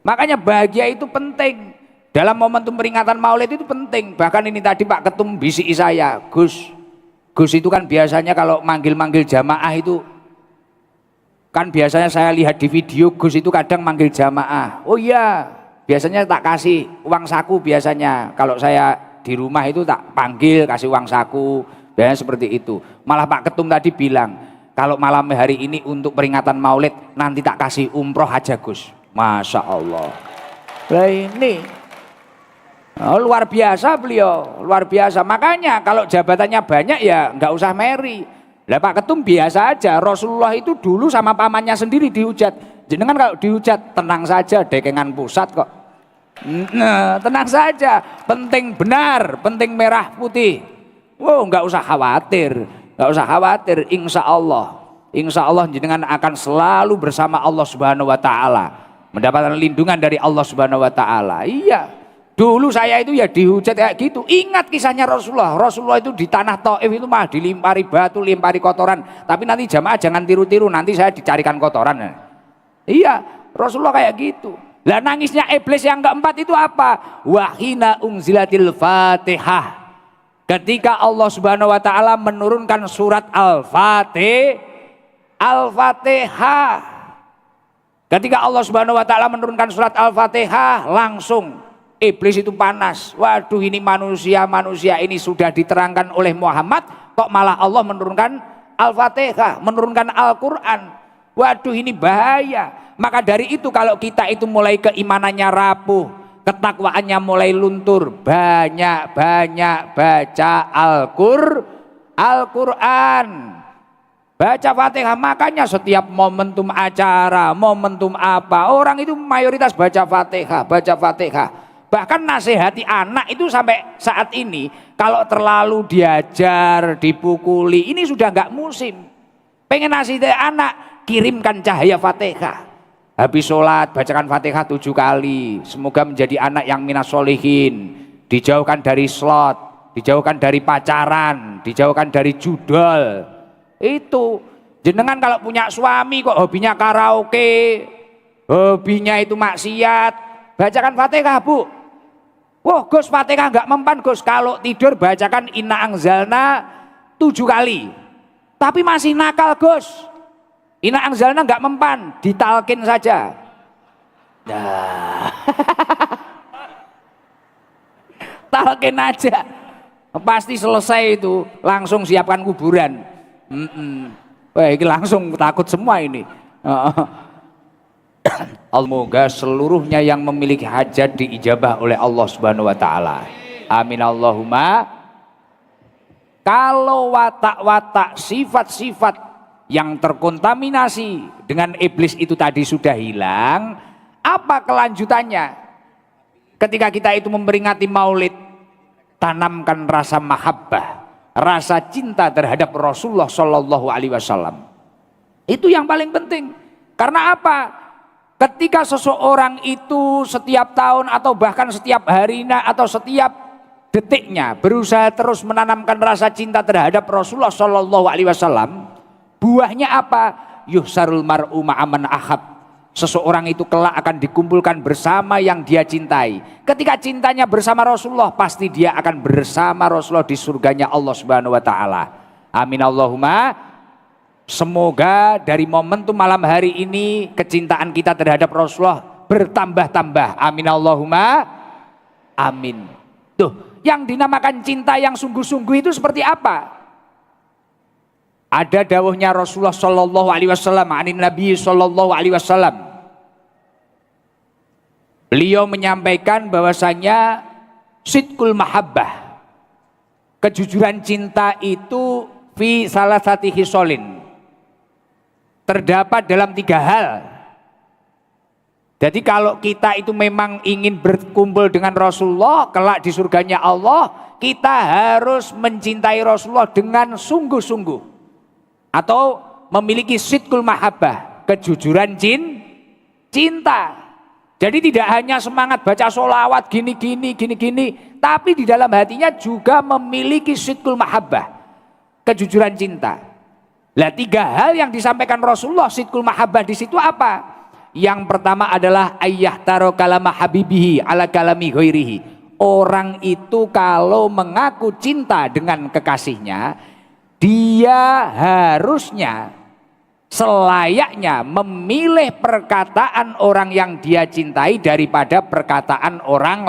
Makanya bahagia itu penting. Dalam momentum peringatan Maulid itu penting. Bahkan ini tadi Pak Ketum bisiki saya, Gus itu kan biasanya kalau manggil-manggil jamaah itu kan biasanya saya lihat di video Gus itu kadang manggil jamaah. Oh iya, biasanya tak kasih uang saku biasanya. Kalau saya di rumah itu tak panggil kasih uang saku. Biasanya seperti itu. Malah Pak Ketum tadi bilang, kalau malam hari ini untuk peringatan Maulid nanti tak kasih umroh aja Gus. Masya Allah. Nah ini luar biasa beliau, luar biasa. Makanya kalau jabatannya banyak ya nggak usah meri. Lah Pak Ketum biasa aja. Rasulullah itu dulu sama pamannya sendiri dihujat. Jenengan kalau dihujat tenang saja, dekengan pusat kok. Nah, tenang saja. Penting benar, penting merah putih. Wow, nggak usah khawatir, nggak usah khawatir. Insya Allah insya Allah jenengan akan selalu bersama Allah Subhanahu wa Ta'ala, mendapatkan lindungan dari Allah Subhanahu wa Ta'ala. Iya, dulu saya itu ya dihujat kayak gitu. Ingat kisahnya Rasulullah. Rasulullah itu di tanah Taif itu mah dilimpari batu, limpari kotoran. Tapi nanti jamaah jangan tiru-tiru, nanti saya dicarikan kotoran. Iya, Rasulullah kayak gitu. Lah nangisnya iblis yang keempat itu apa? Wahina unzilatil Fatihah. Ketika Allah Subhanahu wa Ta'ala menurunkan surat Al-Fatihah. Ketika Allah Subhanahu wa Ta'ala menurunkan surat Al-Fatihah, langsung iblis itu panas. Waduh, ini manusia ini sudah diterangkan oleh Muhammad, kok malah Allah menurunkan Al-Fatihah, menurunkan Al-Qur'an. Waduh, ini bahaya. Maka dari itu kalau kita itu mulai keimanannya rapuh, ketakwaannya mulai luntur, banyak-banyak baca Al-Qur'an, baca Fatihah. Makanya setiap momentum acara, momentum apa, orang itu mayoritas baca Fatihah. Bahkan nasihati anak itu sampai saat ini, kalau terlalu diajar, dipukuli, ini sudah nggak musim. Pengen nasihati anak, kirimkan cahaya Fatihah. Habis sholat bacakan Fatihah 7 kali. Semoga menjadi anak yang minas solihin, dijauhkan dari slot, dijauhkan dari pacaran, dijauhkan dari judol. Itu jenengan kalau punya suami kok hobinya karaoke, hobinya itu maksiat, bacakan Fatihah, Bu. Wah, Gus, Fatihah nggak mempan, Gus. Kalau tidur bacakan Inna Anzalna 7 kali. Tapi masih nakal, Gus. Inna Anzalna nggak mempan, ditalkin saja. Nah. Talkin aja. Pasti selesai itu, langsung siapkan kuburan. Wah, ini langsung takut semua ini. Semoga seluruhnya yang memiliki hajat diijabah oleh Allah Subhanahu wa Ta'ala. Amin Allahumma. Kalau watak-watak, sifat-sifat yang terkontaminasi dengan iblis itu tadi sudah hilang, apa kelanjutannya? Ketika kita itu memperingati Maulid, tanamkan rasa mahabbah, rasa cinta terhadap Rasulullah Shallallahu Alaihi Wasallam. Itu yang paling penting. Karena apa? Ketika seseorang itu setiap tahun atau bahkan setiap harinya atau setiap detiknya berusaha terus menanamkan rasa cinta terhadap Rasulullah Shallallahu Alaihi Wasallam, buahnya apa? Yuhsarul mar'u ma'aman ahab. Seseorang itu kelak akan dikumpulkan bersama yang dia cintai. Ketika cintanya bersama Rasulullah, pasti dia akan bersama Rasulullah di surganya Allah Subhanahu wa Ta'ala. Amin Allahumma. Semoga dari momentum malam hari ini kecintaan kita terhadap Rasulullah bertambah-tambah. Amin Allahumma. Amin. Tuh, yang dinamakan cinta yang sungguh-sungguh itu seperti apa? Ada dawuhnya Rasulullah Shallallahu Alaihi Wasallam, anin Nabi Shallallahu Alaihi Wasallam. Beliau menyampaikan bahwasanya sidqul mahabbah, kejujuran cinta itu fi salah satu hisolin, terdapat dalam 3 hal. Jadi kalau kita itu memang ingin berkumpul dengan Rasulullah kelak di surganya Allah, kita harus mencintai Rasulullah dengan sungguh-sungguh. Atau memiliki sidqul mahabbah, kejujuran cinta. Jadi tidak hanya semangat baca sholawat gini, tapi di dalam hatinya juga memiliki sidqul mahabbah, kejujuran cinta. Lah 3 hal yang disampaikan Rasulullah sidqul mahabbah di situ apa? Yang pertama adalah ayyah taro kalama habibihi ala kalami ghairihi. Orang itu kalau mengaku cinta dengan kekasihnya, dia harusnya selayaknya memilih perkataan orang yang dia cintai daripada perkataan orang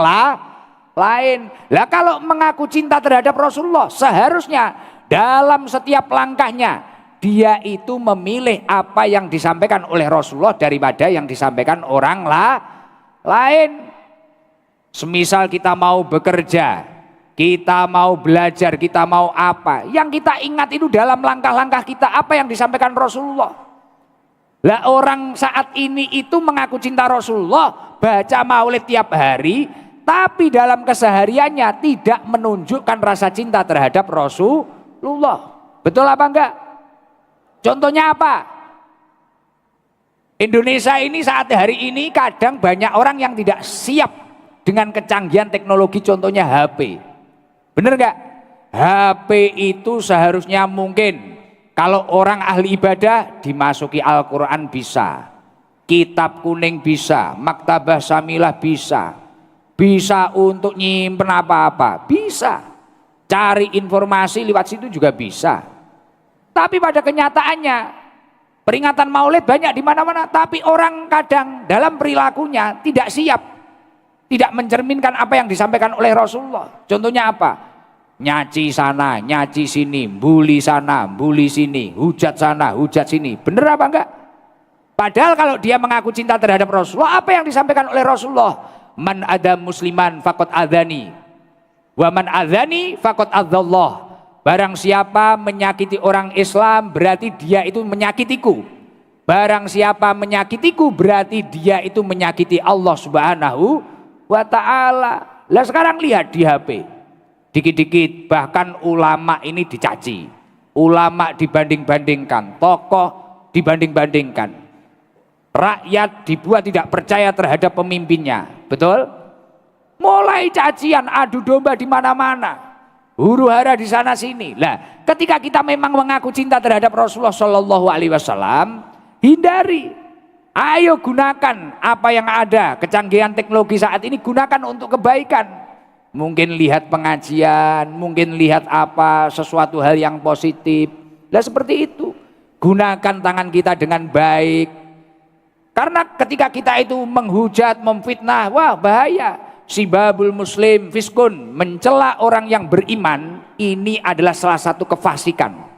lain. Lah kalau mengaku cinta terhadap Rasulullah, seharusnya dalam setiap langkahnya dia itu memilih apa yang disampaikan oleh Rasulullah daripada yang disampaikan orang lain. Semisal kita mau bekerja, kita mau belajar, kita mau apa, yang kita ingat itu dalam langkah-langkah kita apa yang disampaikan Rasulullah. Lah orang saat ini itu mengaku cinta Rasulullah, baca maulid tiap hari, tapi dalam kesehariannya tidak menunjukkan rasa cinta terhadap Rasulullah. Betul apa enggak? Contohnya apa? Indonesia ini saat hari ini kadang banyak orang yang tidak siap dengan kecanggihan teknologi, contohnya HP. Bener nggak? HP itu seharusnya mungkin kalau orang ahli ibadah dimasuki Al-Quran bisa, kitab kuning bisa, maktabah samilah bisa, bisa untuk nyimpen apa-apa, bisa. Cari informasi lewat situ juga bisa. Tapi pada kenyataannya peringatan Maulid banyak di mana-mana, tapi orang kadang dalam perilakunya tidak siap, tidak mencerminkan apa yang disampaikan oleh Rasulullah. Contohnya apa? Nyaci sana, nyaci sini, bully sana, bully sini, hujat sana, hujat sini. Bener apa enggak? Padahal kalau dia mengaku cinta terhadap Rasulullah, apa yang disampaikan oleh Rasulullah? Man ada musliman faqad adhani, wa man adhani faqad adzallah. Barang siapa menyakiti orang Islam berarti dia itu menyakitiku. Barang siapa menyakitiku berarti dia itu menyakiti Allah Subhanahu wa ta'ala. Lah sekarang lihat di HP, dikit-dikit bahkan ulama ini dicaci, ulama dibanding-bandingkan, tokoh dibanding-bandingkan, rakyat dibuat tidak percaya terhadap pemimpinnya. Betul? Mulai cacian, adu domba di mana-mana, huru hara di sana sini. Lah, ketika kita memang mengaku cinta terhadap Rasulullah Shallallahu Alaihi Wasallam, hindari. Ayo gunakan apa yang ada, kecanggihan teknologi saat ini gunakan untuk kebaikan. Mungkin lihat pengajian, mungkin lihat apa sesuatu hal yang positif. Lah seperti itu. Gunakan tangan kita dengan baik. Karena ketika kita itu menghujat, memfitnah, wah bahaya. Sibabul muslim fiskun, mencela orang yang beriman, ini adalah salah satu kefasikan.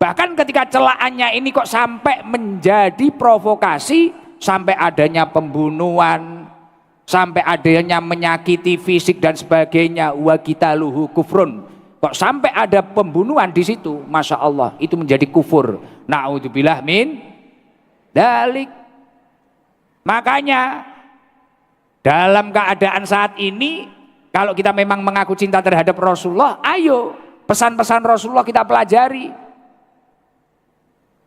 Bahkan ketika celaannya ini kok sampai menjadi provokasi, sampai adanya pembunuhan, sampai adanya menyakiti fisik dan sebagainya, wa qitaluhu kufrun. Kok sampai ada pembunuhan di situ, masya Allah, itu menjadi kufur. Na'udzubillah min dalik. Makanya dalam keadaan saat ini, kalau kita memang mengaku cinta terhadap Rasulullah, ayo pesan-pesan Rasulullah kita pelajari.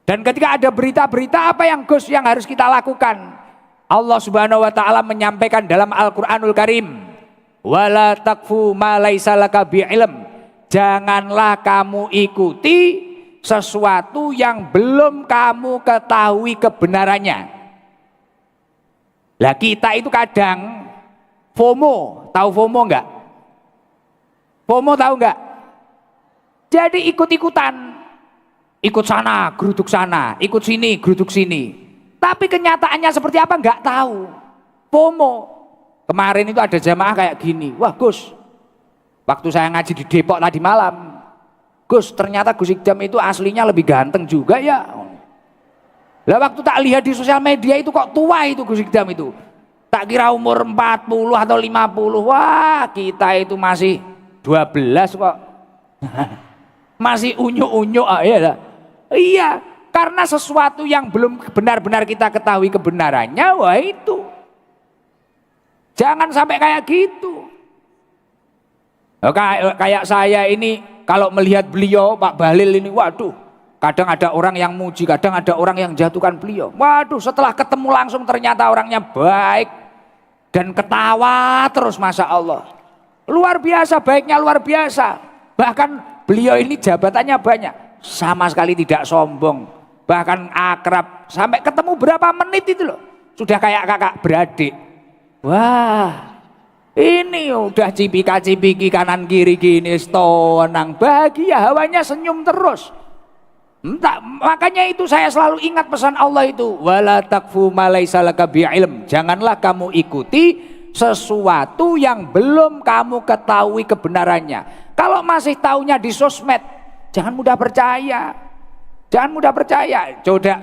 Dan ketika ada berita-berita apa yang Gus yang harus kita lakukan? Allah Subhanahu wa taala menyampaikan dalam Al-Qur'anul Karim, wala taqfu ma laisa laka bi'ilm. Janganlah kamu ikuti sesuatu yang belum kamu ketahui kebenarannya. Lah kita itu kadang FOMO, tahu FOMO enggak? FOMO tahu enggak? Jadi ikut-ikutan, ikut sana, geruduk sana, ikut sini, geruduk sini. Tapi kenyataannya seperti apa enggak tahu. FOMO. Kemarin itu ada jamaah kayak gini, wah Gus, waktu saya ngaji di Depok tadi malam, Gus ternyata Gus Ikdam itu aslinya lebih ganteng juga ya. Lah waktu tak lihat di sosial media itu kok tua itu Gus Ikdam itu. Tak kira umur 40 atau 50. Wah, kita itu masih 12 kok. Masih unyu-unyu ya. Iya, karena sesuatu yang belum benar-benar kita ketahui kebenarannya, wah itu. Jangan sampai kayak gitu. Kayak saya ini kalau melihat beliau Pak Bahlil ini, waduh. Kadang ada orang yang muji, kadang ada orang yang jatuhkan beliau. Waduh, setelah ketemu langsung ternyata orangnya baik dan ketawa terus, masya Allah. Luar biasa, baiknya luar biasa. Bahkan beliau ini jabatannya banyak, sama sekali tidak sombong. Bahkan akrab, sampai ketemu berapa menit itu loh, sudah kayak kakak beradik. Wah, ini udah cipika-cipiki kanan kiri gini, tenang, bahagia, hawanya senyum terus. Entah, makanya itu saya selalu ingat pesan Allah itu, wala taqfu ma laisa laka bi'ilm. Janganlah kamu ikuti sesuatu yang belum kamu ketahui kebenarannya. Kalau masih taunya di sosmed, jangan mudah percaya. Jangan mudah percaya.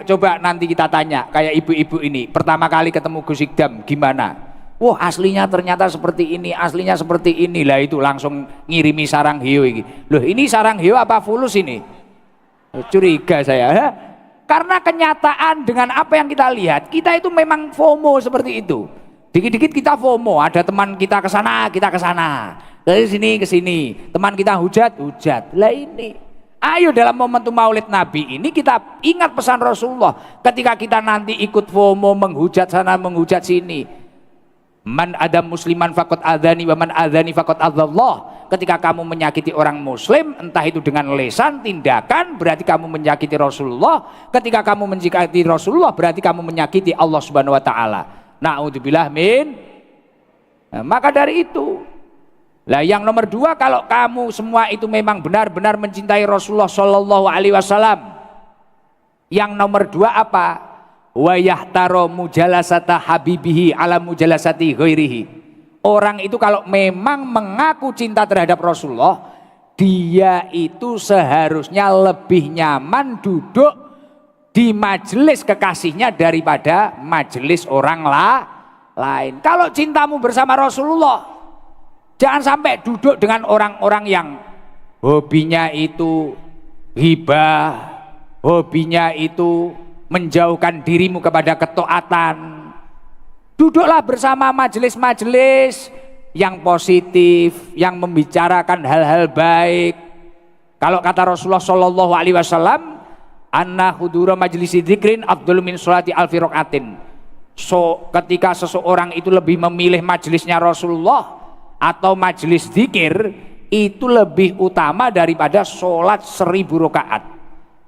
Coba nanti kita tanya kayak ibu-ibu ini, pertama kali ketemu Gus Ikdam gimana? Wah, aslinya ternyata seperti ini, aslinya seperti ini. Lah itu langsung ngirimi sarang hiu ini. Loh, ini sarang hiu apa fulus ini? Curiga saya, karena kenyataan dengan apa yang kita lihat, kita itu memang FOMO seperti itu. Dikit-dikit kita FOMO, ada teman kita ke sana, dari sini ke sini. Teman kita hujat. Lah ini Ayo dalam momentum Maulid Nabi ini kita ingat pesan Rasulullah. Ketika kita nanti ikut FOMO, menghujat sana menghujat sini, man adam musliman faqad adzani wa man adzani faqad adzallah. Ketika kamu menyakiti orang muslim, entah itu dengan lisan, tindakan, berarti kamu menyakiti Rasulullah. Ketika kamu menyakiti Rasulullah, berarti kamu menyakiti Allah Subhanahu wa taala. Na'udzubillah min. Nah, maka dari itu, lah yang nomor dua, kalau kamu semua itu memang benar-benar mencintai Rasulullah Shallallahu Alaihi Wasallam, yang nomor dua apa? Wa yahtaro mujalasata habibihi ala mujalasati ghairihi. Orang itu kalau memang mengaku cinta terhadap Rasulullah, dia itu seharusnya lebih nyaman duduk di majelis kekasihnya daripada majelis orang lain. Kalau cintamu bersama Rasulullah, jangan sampai duduk dengan orang-orang yang hobinya itu hibah, hobinya itu menjauhkan dirimu kepada ketaatan. Duduklah bersama majelis-majelis yang positif, yang membicarakan hal-hal baik. Kalau kata Rasulullah Shallallahu Alaihi Wasallam, anna hudura majlisi dzikrin afdhalu min sholati alfi rakaatin. So, ketika seseorang itu lebih memilih majelisnya Rasulullah atau majelis zikir, itu lebih utama daripada sholat 1000 rakaat.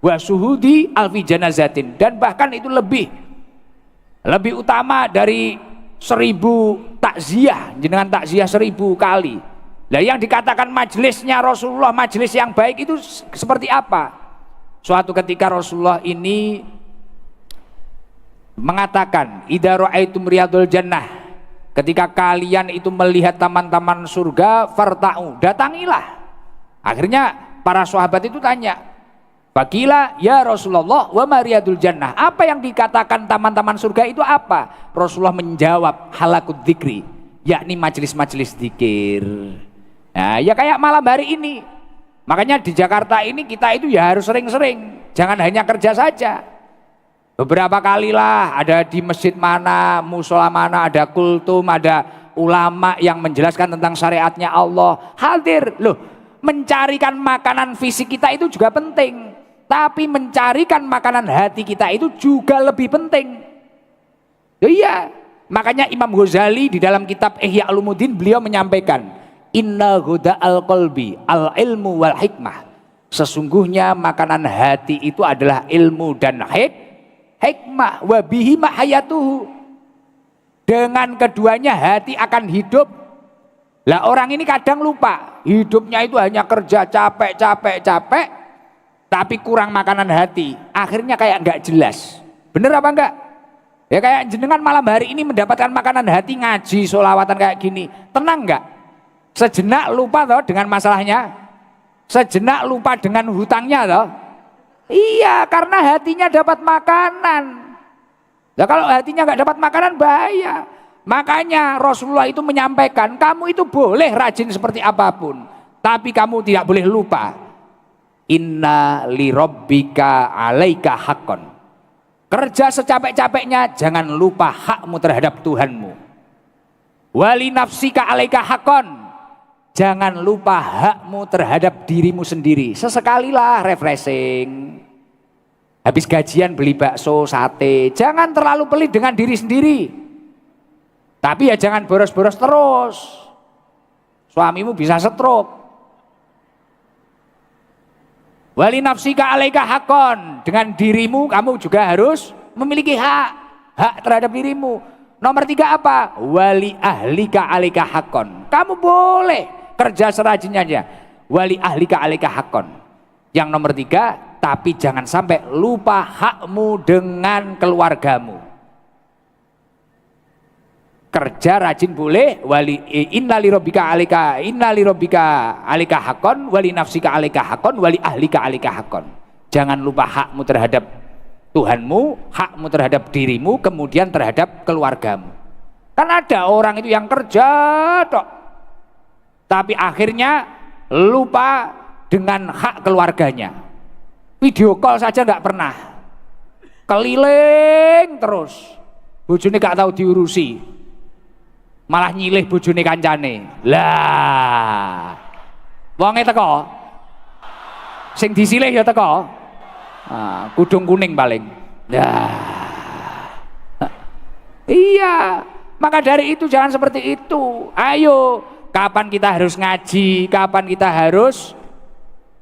Wa suhudi alfi janazatin, dan bahkan itu lebih utama dari 1000 takziah, jenengan takziah 1000 kali. Nah, yang dikatakan majelisnya Rasulullah, majelis yang baik itu seperti apa? Suatu ketika Rasulullah ini mengatakan, idza ra'aitum riyadul jannah, ketika kalian itu melihat taman-taman surga, farta'u, datangilah. Akhirnya para sahabat itu tanya, Fakila ya Rasulullah wa mariyadul jannah, apa yang dikatakan taman-taman surga itu apa? Rasulullah menjawab, halakut dzikri, yakni majelis-majelis zikir. Nah, ya kayak malam hari ini. Makanya di Jakarta ini kita itu ya harus sering-sering, jangan hanya kerja saja. Beberapa kalilah ada di masjid mana, musola mana, ada kultum, ada ulama yang menjelaskan tentang syariatnya Allah. Hadir loh, mencarikan makanan fisik kita itu juga penting. Tapi mencarikan makanan hati kita itu juga lebih penting. Iya, makanya Imam Ghazali di dalam kitab Ihya Ulumuddin beliau menyampaikan, inna huda al-qalbi al-ilmu wal hikmah. Sesungguhnya makanan hati itu adalah ilmu dan hikmah. Wa bihi mahayatuhu. Dengan keduanya hati akan hidup. Lah orang ini kadang lupa, hidupnya itu hanya kerja capek, tapi kurang makanan hati, akhirnya kayak nggak jelas. Bener apa enggak? Ya kayak jenengan malam hari ini mendapatkan makanan hati, ngaji, sholawatan kayak gini, tenang enggak? Sejenak lupa toh dengan masalahnya, sejenak lupa dengan hutangnya toh. Iya, karena hatinya dapat makanan. Nah, kalau hatinya nggak dapat makanan bahaya. Makanya Rasulullah itu menyampaikan, kamu itu boleh rajin seperti apapun, tapi kamu tidak boleh lupa, inna li rabbika alaika haqqan. Kerja secapek-capeknya, jangan lupa hakmu terhadap Tuhanmu. Wali nafsika alaika haqqan, jangan lupa hakmu terhadap dirimu sendiri. Sesekalilah refreshing. Habis gajian beli bakso, sate, jangan terlalu pelit dengan diri sendiri. Tapi ya jangan boros-boros terus, suamimu bisa stroke. Wali nafsika alaika hakon, dengan dirimu kamu juga harus memiliki hak terhadap dirimu. Nomor 3 apa? Wali ahlika alaika hakon, kamu boleh kerja serajinnya aja. Wali ahlika alaika hakon. Yang nomor 3, tapi jangan sampai lupa hakmu dengan keluargamu. Kerja rajin boleh, wali innali rabbika alika hakon, wali nafsika alika hakon, wali ahlika alika hakon. Jangan lupa hakmu terhadap Tuhanmu, hakmu terhadap dirimu, kemudian terhadap keluargamu. Kan ada orang itu yang kerja tok, tapi akhirnya lupa dengan hak keluarganya. Video call saja nggak pernah, keliling terus, bojone gak tahu diurusi, malah nyilih bojone kancane. Lah wonge teko Sing disilih ya teko. Kudung kuning paling. Iya, maka dari itu jangan seperti itu. Ayo, kapan kita harus ngaji, kapan kita harus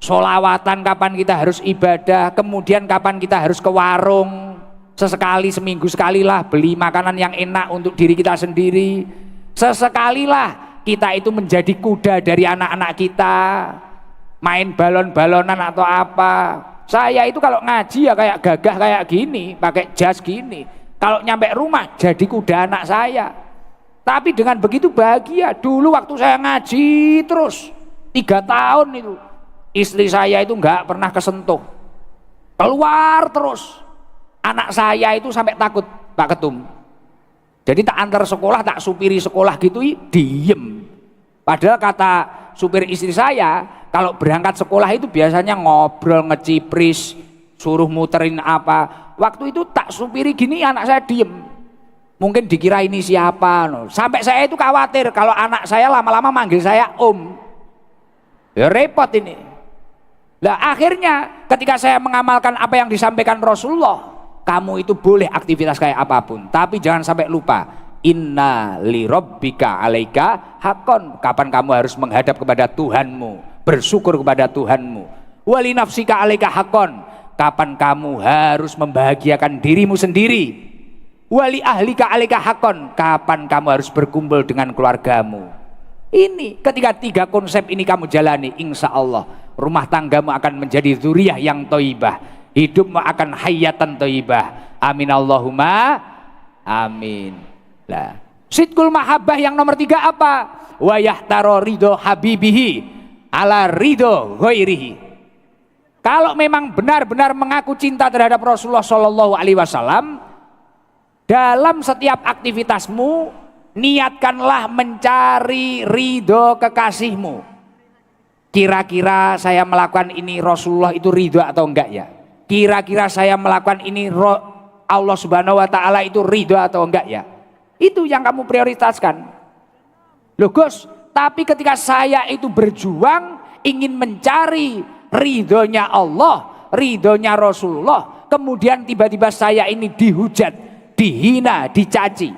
sholawatan, kapan kita harus ibadah, kemudian kapan kita harus ke warung, sesekali seminggu sekali lah beli makanan yang enak untuk diri kita sendiri. Sesekali lah kita itu menjadi kuda dari anak-anak kita, main balon-balonan atau apa. Saya itu kalau ngaji ya kayak gagah kayak gini, pakai jas gini. Kalau nyampe rumah jadi kuda anak saya. Tapi dengan begitu bahagia. Dulu waktu saya ngaji terus 3 tahun itu, istri saya itu nggak pernah kesentuh, keluar terus. Anak saya itu sampai takut, Pak Ketum. Jadi tak antar sekolah, tak supiri sekolah gitu, diem. Padahal kata supir istri saya, kalau berangkat sekolah itu biasanya ngobrol, ngecipris, suruh muterin apa. Waktu itu tak supiri gini, anak saya diem. Mungkin dikira ini siapa. Sampai saya itu khawatir kalau anak saya lama-lama manggil saya Om. Ya repot ini. Lah akhirnya ketika saya mengamalkan apa yang disampaikan Rasulullah, kamu itu boleh aktivitas kayak apapun, tapi jangan sampai lupa. Inna li rabbika alaika hakon. Kapan kamu harus menghadap kepada Tuhanmu, bersyukur kepada Tuhanmu. Wali nafsika alaika hakon. Kapan kamu harus membahagiakan dirimu sendiri. Wali ahlika alaika hakon. Kapan kamu harus berkumpul dengan keluargamu. Ini ketika 3 konsep ini kamu jalani, insya Allah rumah tanggamu akan menjadi dzurriyyah yang thayyibah, hidupmu akan hayatan thayyibah. Amin Allahumma amin. Lah, sidqul mahabbah yang nomor 3 apa? Wa yahtaro ridho habibihi ala ridho ghairihi. Kalau memang benar-benar mengaku cinta terhadap Rasulullah Shallallahu Alaihi Wasallam, dalam setiap aktivitasmu niatkanlah mencari ridho kekasihmu. Kira-kira saya melakukan ini Rasulullah itu ridho atau enggak ya? Kira-kira saya melakukan ini Allah Subhanahu Wa Taala itu ridho atau enggak ya? Itu yang kamu prioritaskan. Loh Gus, tapi ketika saya itu berjuang ingin mencari ridhonya Allah, ridhonya Rasulullah, kemudian tiba-tiba saya ini dihujat, dihina, dicaci.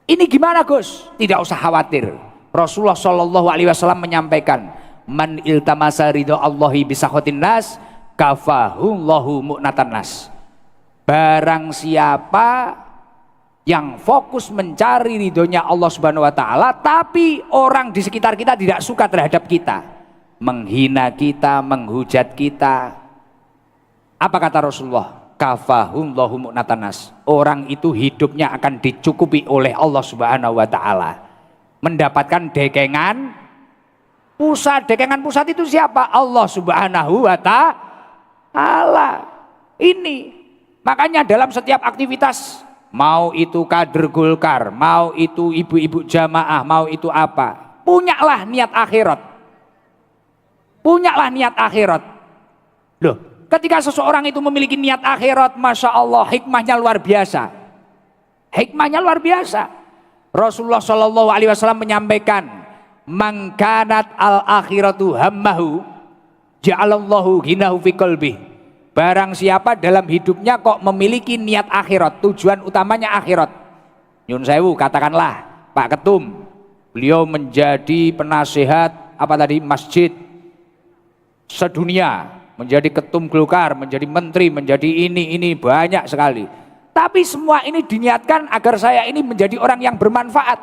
Ini gimana Gus? Tidak usah khawatir. Rasulullah Shallallahu Alaihi Wasallam menyampaikan, man iltamasa ridho Allahi bisakhotin nas, kafahullahu mu'natan nas. Barang siapa yang fokus mencari ridhonya Allah Subhanahu Wa Taala, tapi orang di sekitar kita tidak suka terhadap kita, menghina kita, menghujat kita, apa kata Rasulullah? Kafahullahu mu'natan nas. Orang itu hidupnya akan dicukupi oleh Allah Subhanahu Wa Taala, mendapatkan dekengan pusat. Dekengan pusat itu siapa? Allah Subhanahu Wa Taala. Ini makanya dalam setiap aktivitas, mau itu kader Golkar, mau itu ibu-ibu jamaah, mau itu apa, punyalah niat akhirat. Punyalah niat akhirat. Loh, ketika seseorang itu memiliki niat akhirat, Masya Allah, hikmahnya luar biasa. Hikmahnya luar biasa. Rasulullah Shallallahu Alaihi Wasallam menyampaikan, man kanat al akhiratu hammahu ja'alallahu ghinahu fi qalbih. Barang siapa dalam hidupnya kok memiliki niat akhirat, tujuan utamanya akhirat. Nyun sewu, katakanlah Pak Ketum, beliau menjadi penasehat apa tadi masjid sedunia, menjadi ketum Golkar, menjadi menteri, menjadi ini banyak sekali. Tapi semua ini diniatkan agar saya ini menjadi orang yang bermanfaat.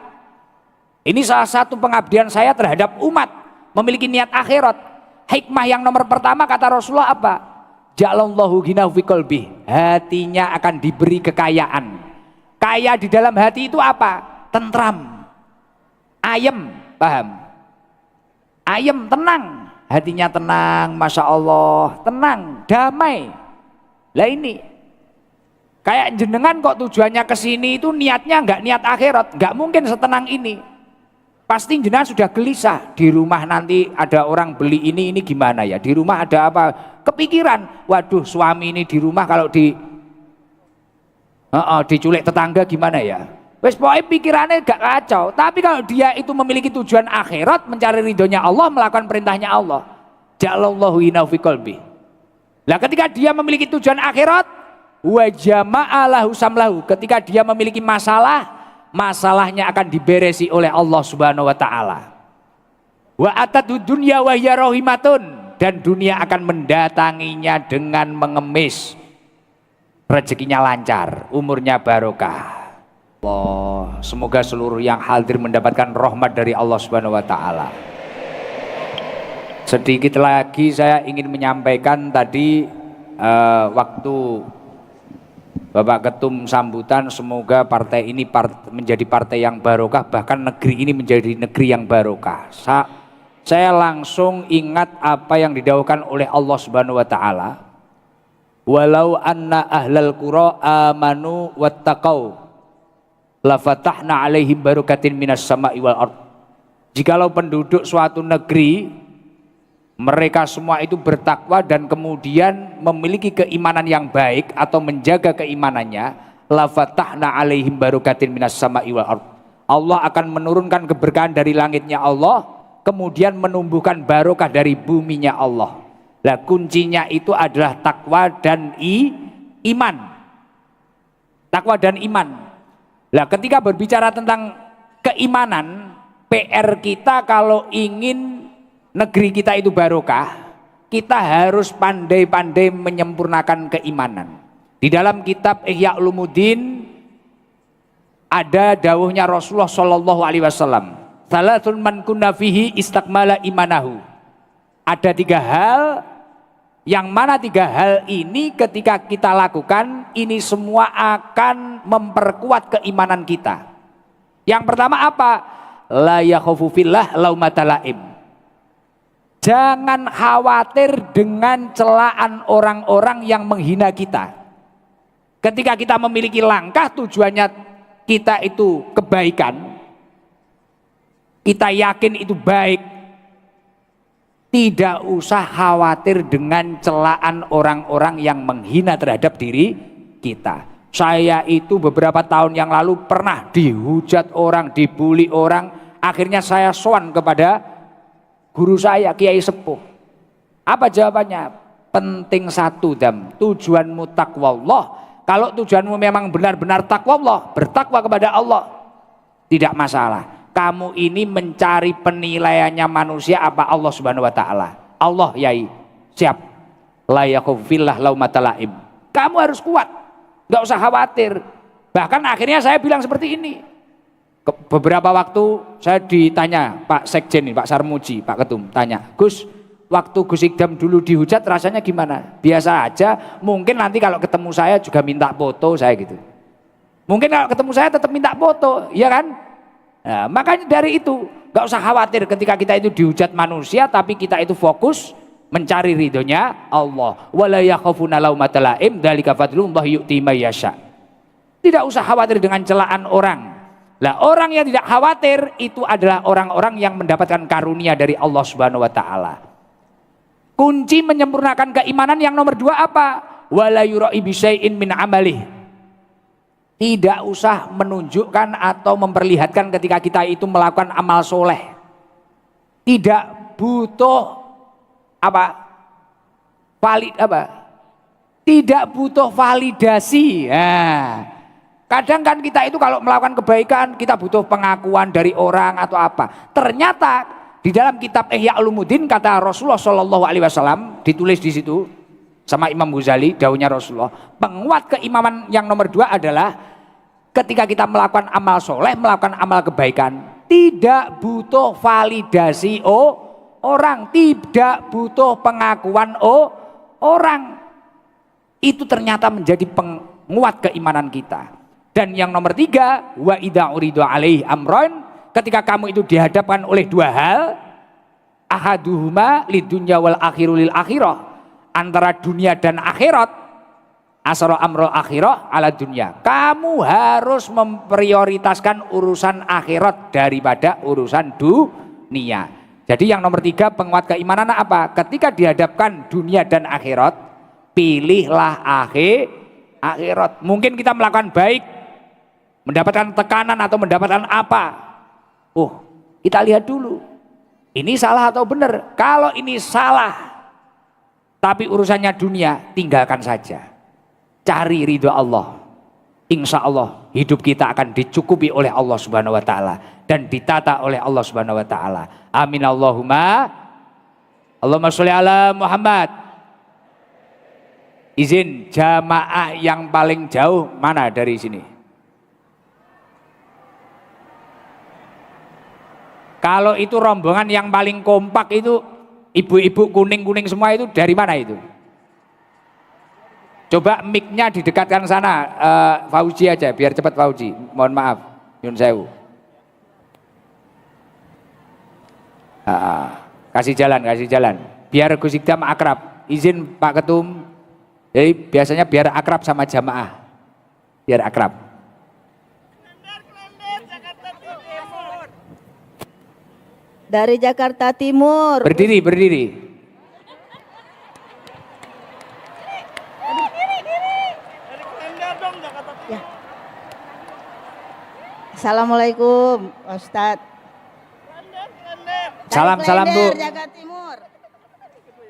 Ini salah satu pengabdian saya terhadap umat, memiliki niat akhirat. Hikmah yang nomor pertama kata Rasulullah apa? Ja'alallahu ghinahu fi qalbi. Hatinya akan diberi kekayaan. Kaya di dalam hati itu apa? Tentram, ayem, paham? Ayem, tenang, hatinya tenang, Masya Allah, tenang, damai. Lah ini kayak jenengan kok tujuannya ke sini itu niatnya enggak niat akhirat, enggak mungkin setenang ini. Pasti jenengan sudah gelisah, di rumah nanti ada orang beli ini gimana ya, di rumah ada apa, kepikiran, waduh suami ini di rumah kalau diculik tetangga gimana ya. Wes pokoknya pikirannya gak kacau. Tapi kalau dia itu memiliki tujuan akhirat, mencari ridhonya Allah, melakukan perintahnya Allah, Ja'alallahu hina fi qalbi. Lah ketika dia memiliki tujuan akhirat, wa jama'a lahu samlahu, ketika dia memiliki masalah, masalahnya akan diberesi oleh Allah Subhanahu wa taala. Wa atadu dunya wa hiya rahimatun, dan dunia akan mendatanginya dengan mengemis. Rezekinya lancar, umurnya barokah. Allah, semoga seluruh yang hadir mendapatkan rahmat dari Allah Subhanahu wa taala. Sedikit lagi saya ingin menyampaikan tadi waktu Bapak Ketum sambutan, semoga partai ini menjadi partai yang barokah, bahkan negeri ini menjadi negeri yang barokah. Saya langsung ingat apa yang didawuhkan oleh Allah Subhanahu wa taala. Walau anna ahlal qura amanu wattaqau lafatahna alaihim barakatin minas sama'i wal ard. Jikalau penduduk suatu negeri mereka semua itu bertakwa dan kemudian memiliki keimanan yang baik atau menjaga keimanannya, la fatahna alaihim barakatin minas sama'i wal ard. Allah akan menurunkan keberkahan dari langitnya Allah, kemudian menumbuhkan barokah dari buminya Allah. Lah kuncinya itu adalah takwa dan iman. Takwa dan iman. Lah ketika berbicara tentang keimanan, PR kita kalau ingin negeri kita itu barokah, kita harus pandai-pandai menyempurnakan keimanan. Di dalam kitab Ihya Ulumuddin ada dawuhnya Rasulullah Shallallahu Alaihi Wasallam, salatun man kunna fihi istakmala imanahu. Ada 3 hal, yang mana 3 hal ini ketika kita lakukan, ini semua akan memperkuat keimanan kita. Yang pertama apa? La yakhafu fillah laumata laim. Jangan khawatir dengan celaan orang-orang yang menghina kita. Ketika kita memiliki langkah tujuannya kita itu kebaikan, kita yakin itu baik, tidak usah khawatir dengan celaan orang-orang yang menghina terhadap diri kita. Saya itu beberapa tahun yang lalu pernah dihujat orang, dibully orang, akhirnya saya sowan kepada guru saya, Kiai Sepuh. Apa jawabannya? Penting satu, Dam, tujuanmu takwa Allah. Kalau tujuanmu memang benar-benar takwa Allah, bertakwa kepada Allah, tidak masalah. Kamu ini mencari penilaiannya manusia apa Allah Subhanahu wa taala? Allah, yai, siap. La yakhafu fillah laumata laim. Kamu harus kuat, nggak usah khawatir. Bahkan akhirnya saya bilang seperti ini. Beberapa waktu saya ditanya Pak Sekjen, Pak Sarmuji, Pak Ketum, tanya, Gus, waktu Gus Ikdam dulu dihujat rasanya gimana? Biasa aja, mungkin nanti kalau ketemu saya juga minta foto, saya gitu. Mungkin kalau ketemu saya tetap minta foto, ya kan? Nah, makanya dari itu, gak usah khawatir ketika kita itu dihujat manusia, tapi kita itu fokus mencari ridhonya Allah. Wala yakhafuna laumata laim dzalika fadlullah yu'ti may yasha. Tidak usah khawatir dengan celaan orang. Lah orang yang tidak khawatir itu adalah orang-orang yang mendapatkan karunia dari Allah Subhanahu wa taala. Kunci menyempurnakan keimanan yang nomor 2 apa? Wala yura'i bisyai'in min amalih. Tidak usah menunjukkan atau memperlihatkan ketika kita itu melakukan amal soleh. Tidak butuh tidak butuh validasi. Nah, kadang kan kita itu kalau melakukan kebaikan kita butuh pengakuan dari orang atau apa. Ternyata di dalam kitab Ihya Ulumuddin kata Rasulullah Shallallahu Alaihi Wasallam, ditulis di situ sama Imam Ghazali, dauhnya Rasulullah, penguat keimaman yang nomor 2 adalah ketika kita melakukan amal soleh, melakukan amal kebaikan, tidak butuh validasi orang, tidak butuh pengakuan orang. Itu ternyata menjadi penguat keimanan kita. Dan yang nomor 3, wa idza uridu alaihi amron, ketika kamu itu dihadapkan oleh 2 hal, ahaduhuma lidunya wal akhiru lil akhirah, antara dunia dan akhirat, asara amrul akhirah ala dunia, kamu harus memprioritaskan urusan akhirat daripada urusan dunia. Jadi yang nomor 3 penguat keimanan apa? Ketika dihadapkan dunia dan akhirat, pilihlah akhirat. Mungkin kita melakukan baik, mendapatkan tekanan atau mendapatkan apa, kita lihat dulu ini salah atau benar. Kalau ini salah, Tapi urusannya dunia tinggalkan saja. Cari ridho Allah. Insya Allah hidup kita akan dicukupi oleh Allah Subhanahu wa taala dan ditata oleh Allah Subhanahu wa taala. Amin Allahumma. Allahumma sholli ala Muhammad. Izin jamaah yang paling jauh mana dari sini? Kalau itu rombongan yang paling kompak itu ibu-ibu kuning-kuning semua itu dari mana itu? Coba mic-nya didekatkan sana, Fauji aja, biar cepat Fauji. Mohon maaf, Yun Sewu. Kasih jalan. Biar Gus Ikdam akrab. Izin Pak Ketum. Jadi biasanya biar akrab sama jamaah. Biar akrab. Dari Jakarta Timur. Berdiri. Ya. Assalamualaikum, Ustadz. Salam Bu. Jakarta Timur.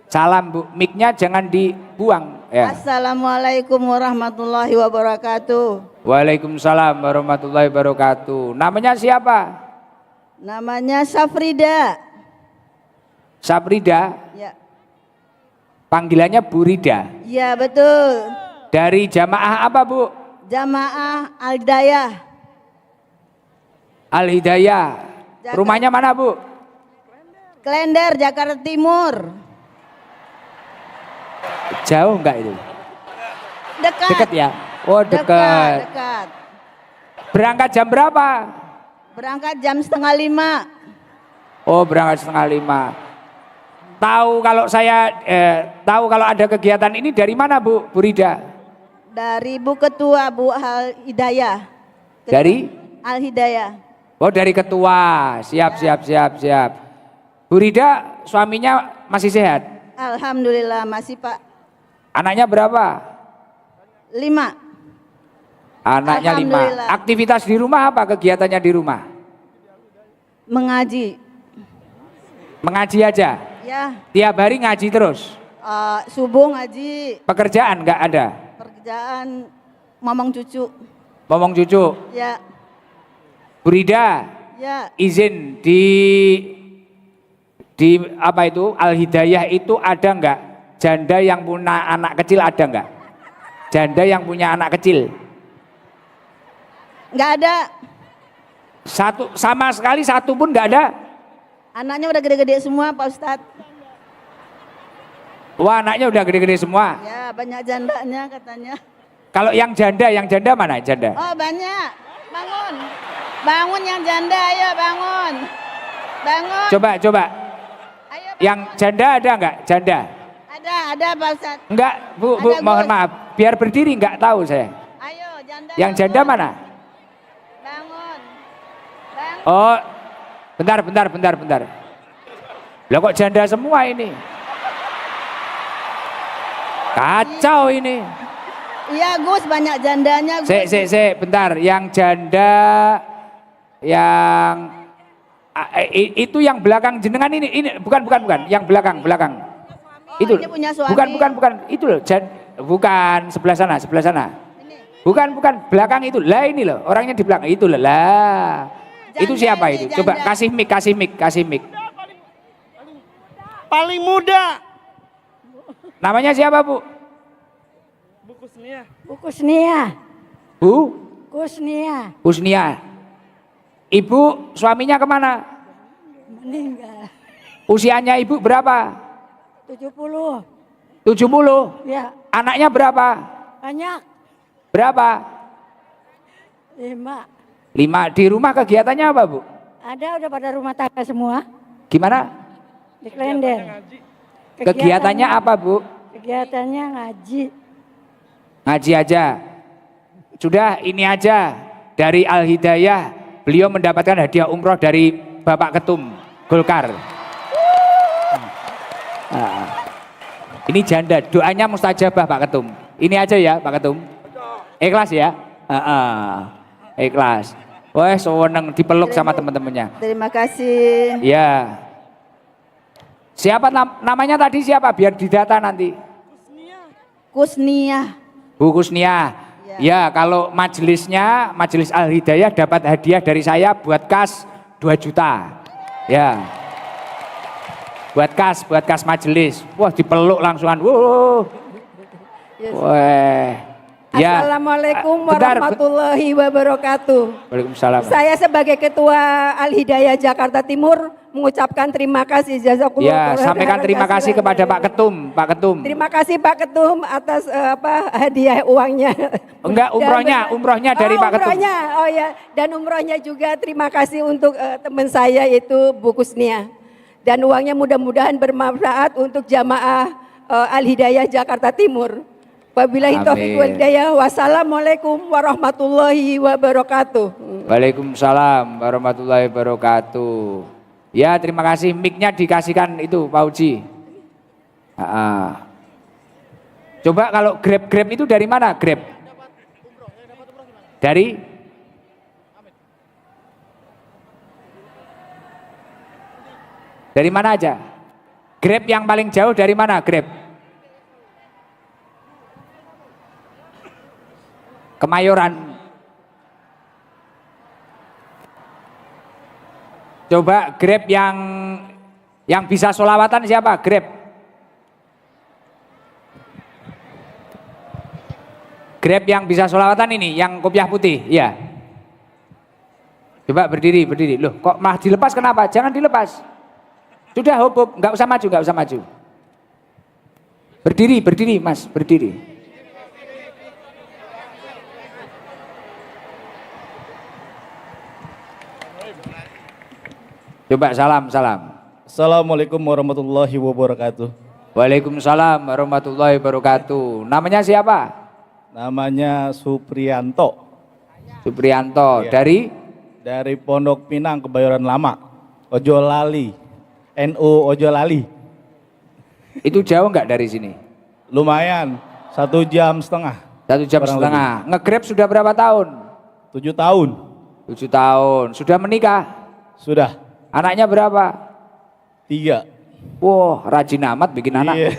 Salam Bu. Mic-nya jangan dibuang. Ya. Assalamualaikum warahmatullahi wabarakatuh. Waalaikumsalam warahmatullahi wabarakatuh. Namanya siapa? Namanya Safrida. Saprida. Ya. Panggilannya Bu Rida. Ya betul. Dari jamaah apa Bu? Jamaah Al-Hidayah. Al-Hidayah. Rumahnya mana Bu? Klender, Jakarta Timur. Jauh enggak itu? Dekat. Dekat ya? Oh dekat. Dekat. Berangkat jam berapa? Berangkat jam 4:30. Oh berangkat 4:30. Tahu kalau ada kegiatan ini dari mana Bu Rida? Dari Bu Ketua Bu Al-Hidayah. Dari? Al-Hidayah. Oh dari ketua. Siap. Bu Rida suaminya masih sehat? Alhamdulillah masih Pak. Anaknya berapa? 5. Anaknya 5. Aktivitas di rumah apa kegiatannya di rumah? Mengaji. Mengaji aja? Ya. Tiap hari ngaji terus? Subuh ngaji. Pekerjaan nggak ada? Pekerjaan ngomong cucu. Ngomong cucu? Ya. Bu Rida, Ya. izin di apa itu Al-Hidayah itu ada nggak janda yang punya anak kecil, ada nggak? Janda yang punya anak kecil? Nggak ada. Sama sekali satu pun nggak ada? Anaknya udah gede-gede semua Pak Ustadz. Wah anaknya udah gede-gede semua? Ya banyak jandanya katanya. Kalau yang janda mana janda? Oh banyak. Bangun yang janda, ayo bangun. Coba. Ayo, Yang janda ada nggak? Janda? Ada Pak Ustadz. Enggak Bu, Ada, mohon Gus. maaf. Biar berdiri nggak tahu saya. Ayo janda. Yang bangun. janda mana? Bangun. Oh, bentar. Lah kok janda semua ini? Kacau ini. Iya Gus, banyak jandanya Gus. Bentar. Yang janda yang itu yang belakang jenengan ini bukan. Yang belakang. Itu. Ini punya suami. Bukan. Itu loh. Bukan sebelah sana. Ini. Bukan belakang itu. Lah ini loh, orangnya di belakang itu lah. Itu siapa itu? Janda. Coba kasih mic. Paling muda. Namanya siapa Bu? Bu Kusnia. Bu Kusnia. Ibu suaminya kemana? Meninggal. Usianya ibu berapa? 70. 70. Ya, Anaknya berapa? banyak. Berapa? 5. 5. Di rumah kegiatannya apa Bu? Ada udah pada rumah tangga semua Gimana? di Klender. Kegiatannya apa Bu? Kegiatannya ngaji. Ngaji aja. Sudah ini aja dari Al-Hidayah. Beliau mendapatkan hadiah umroh dari Bapak Ketum Golkar. Ini janda, doanya mustajabah Pak Ketum. Ini aja ya Pak Ketum. Ikhlas ya? Ikhlas. Wah, seneng dipeluk sama teman-temannya. Terima kasih. Ya. Siapa namanya tadi siapa? Biar didata nanti. Kusnia. Bu Kusnia. Ya, kalau majelisnya, Majelis Al Hidayah dapat hadiah dari saya buat kas 2 juta. Ya. Buat kas majelis. Wah, dipeluk langsungan. Wah. Wah. Ya. Assalamualaikum Bentar. warahmatullahi wabarakatuh. Waalaikumsalam. Saya sebagai Ketua Al Hidayah Jakarta Timur mengucapkan terima kasih jazakumullah. Ya, sampaikan terima kasih kepada Pak Ketum, Pak Ketum. Terima kasih Pak Ketum atas hadiah uangnya. Enggak, umrohnya dari Pak Ketum. Umrohnya, oh ya, dan umrohnya juga terima kasih untuk teman saya itu Bu Kusnia. Dan uangnya mudah-mudahan bermanfaat untuk jamaah Al Hidayah Jakarta Timur. Wabillahi taufiq wal hidayah. Wassalamualaikum warahmatullahi wabarakatuh. Waalaikumsalam warahmatullahi wabarakatuh. Ya, terima kasih. Mic-nya dikasihkan itu Pak Uji. Coba kalau Grab itu dari mana? Grab? Dari mana aja? Grab yang paling jauh dari mana? Grab? Kemayoran. Coba Grab yang bisa sholawatan siapa? Grab. Grab yang bisa sholawatan ini, yang kopiah putih, ya. Coba berdiri. Loh, kok malah dilepas kenapa? Jangan dilepas. Sudah hop, nggak usah maju. Berdiri, Mas, berdiri. Coba salam. Assalamualaikum warahmatullahi wabarakatuh. Waalaikumsalam warahmatullahi wabarakatuh. Namanya siapa? Namanya Supriyanto. Supriyanto. Iya. Dari Pondok Pinang, Kebayoran Lama. Ojo Lali. NU Ojo Lali. Itu jauh nggak dari sini? Lumayan, 1 jam setengah. 1 jam Kurang setengah. Nge-Grab sudah berapa tahun? 7 tahun. 7 tahun. Sudah menikah? Sudah. Anaknya berapa? 3. Wah, rajin amat bikin anak. Iya.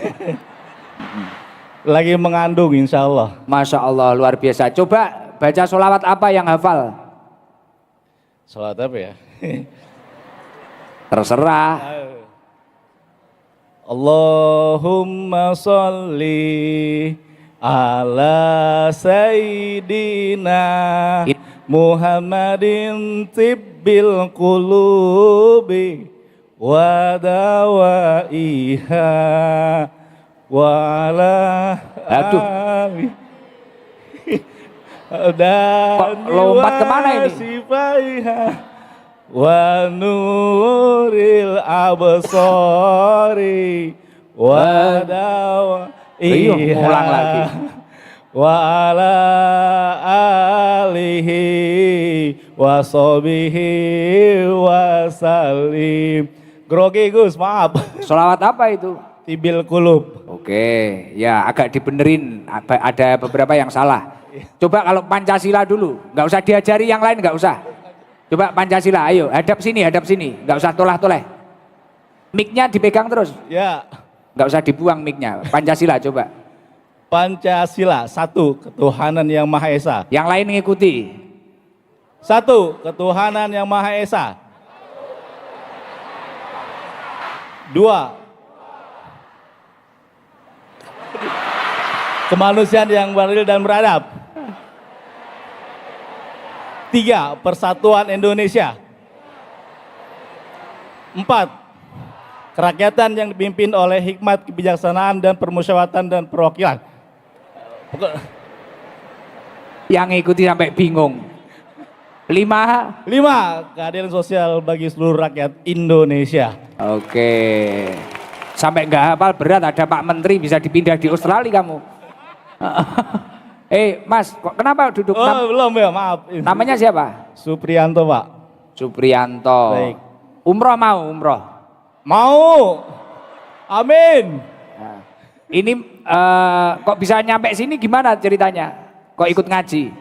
Lagi mengandung insya Allah. Masya Allah, luar biasa. Coba baca sholawat apa yang hafal? Salat apa ya? Terserah. Allahumma sholli ala sayyidina Muhammadin tibbil qulubi wa dawaiha wa ala ali. Kok lompat kemana ini? Wa nuril absari wa dawaiha. Ulang lagi. Wa ala alihi wa sahbihi wa salim. Grogi Gus, maaf. Sholawat apa itu? Tibil kulub. Oke, ya agak dibenerin. Ada beberapa yang salah. Coba kalau Pancasila dulu, nggak usah diajari yang lain, nggak usah. Coba Pancasila, ayo hadap sini, nggak usah toleh-toleh. Mic-nya dipegang terus. Ya. Nggak usah dibuang mic-nya. Pancasila coba. Pancasila, 1, ketuhanan yang Maha Esa. Yang lain mengikuti. 1, ketuhanan yang Maha Esa. 2, kemanusiaan yang beradil dan beradab. 3, persatuan Indonesia. 4, kerakyatan yang dipimpin oleh hikmat, kebijaksanaan, dan permusyawaratan dan perwakilan. Yang ngikuti sampai bingung. 5, keadilan sosial bagi seluruh rakyat Indonesia. Oke. Sampai nggak hafal berat, ada Pak Menteri bisa dipindah di Australia kamu. Mas, kok kenapa duduk? Belum ya, maaf. Namanya siapa? Supriyanto, Pak. Supriyanto. Baik. Umroh mau? Mau. Amin. Nah, ini kok bisa nyampe sini gimana ceritanya? Kok ikut ngaji?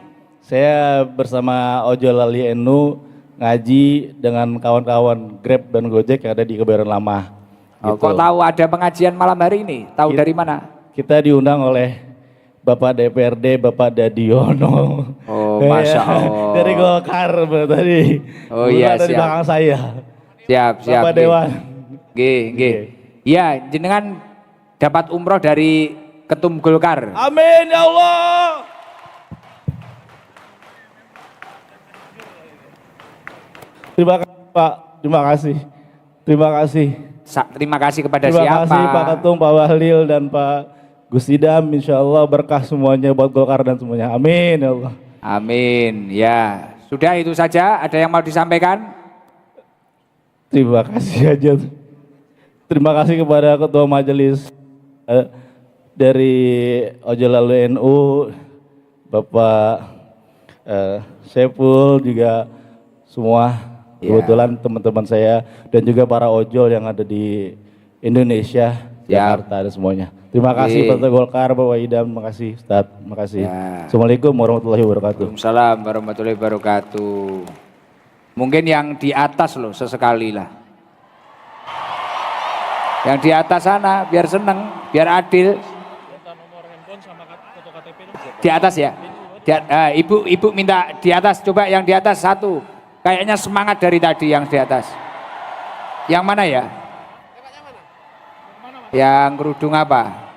Saya bersama Ojo Lali NU ngaji dengan kawan-kawan Grab dan Gojek yang ada di Kebayoran Lama. Oh, Gitu. kok tahu ada pengajian malam hari ini? Tahu dari mana? Kita diundang oleh Bapak DPRD, Bapak Dadiono. Oh, Masya Allah. Dari Golkar tadi. Oh, iya, Dari siap. belakang saya. Siap, siap. Bapak nggih. Dewan. Nggih, nggih. Ya, jenengan dapat umroh dari Ketum Golkar. Amin ya Allah. Terima kasih Pak, terima kasih. Terima kasih. Terima kasih kepada Terima siapa? kasih Pak Ketum, Pak Bahlil dan Pak Gus Idam. Insya Allah berkah semuanya buat Golkar dan semuanya. Amin ya Allah. Amin. Ya, sudah itu saja. Ada yang mau disampaikan? Terima kasih aja. Terima kasih kepada Ketua Majelis dari Ojo Lalu NU, Bapak Sepul juga semua. Ya. Kebetulan teman-teman saya dan juga para ojol yang ada di Indonesia, Jakarta dan semuanya. Terima kasih Partai Golkar, Bapak Idam, terima kasih Ustaz, terima kasih. Ya. Assalamualaikum warahmatullahi wabarakatuh. Waalaikumsalam warahmatullahi wabarakatuh. Mungkin yang di atas loh sesekali lah. Yang di atas sana biar seneng, biar adil. Di atas ya. Ibu minta di atas, coba yang di atas satu. Kayaknya semangat dari tadi yang di atas. Yang mana ya? Yang kerudung apa?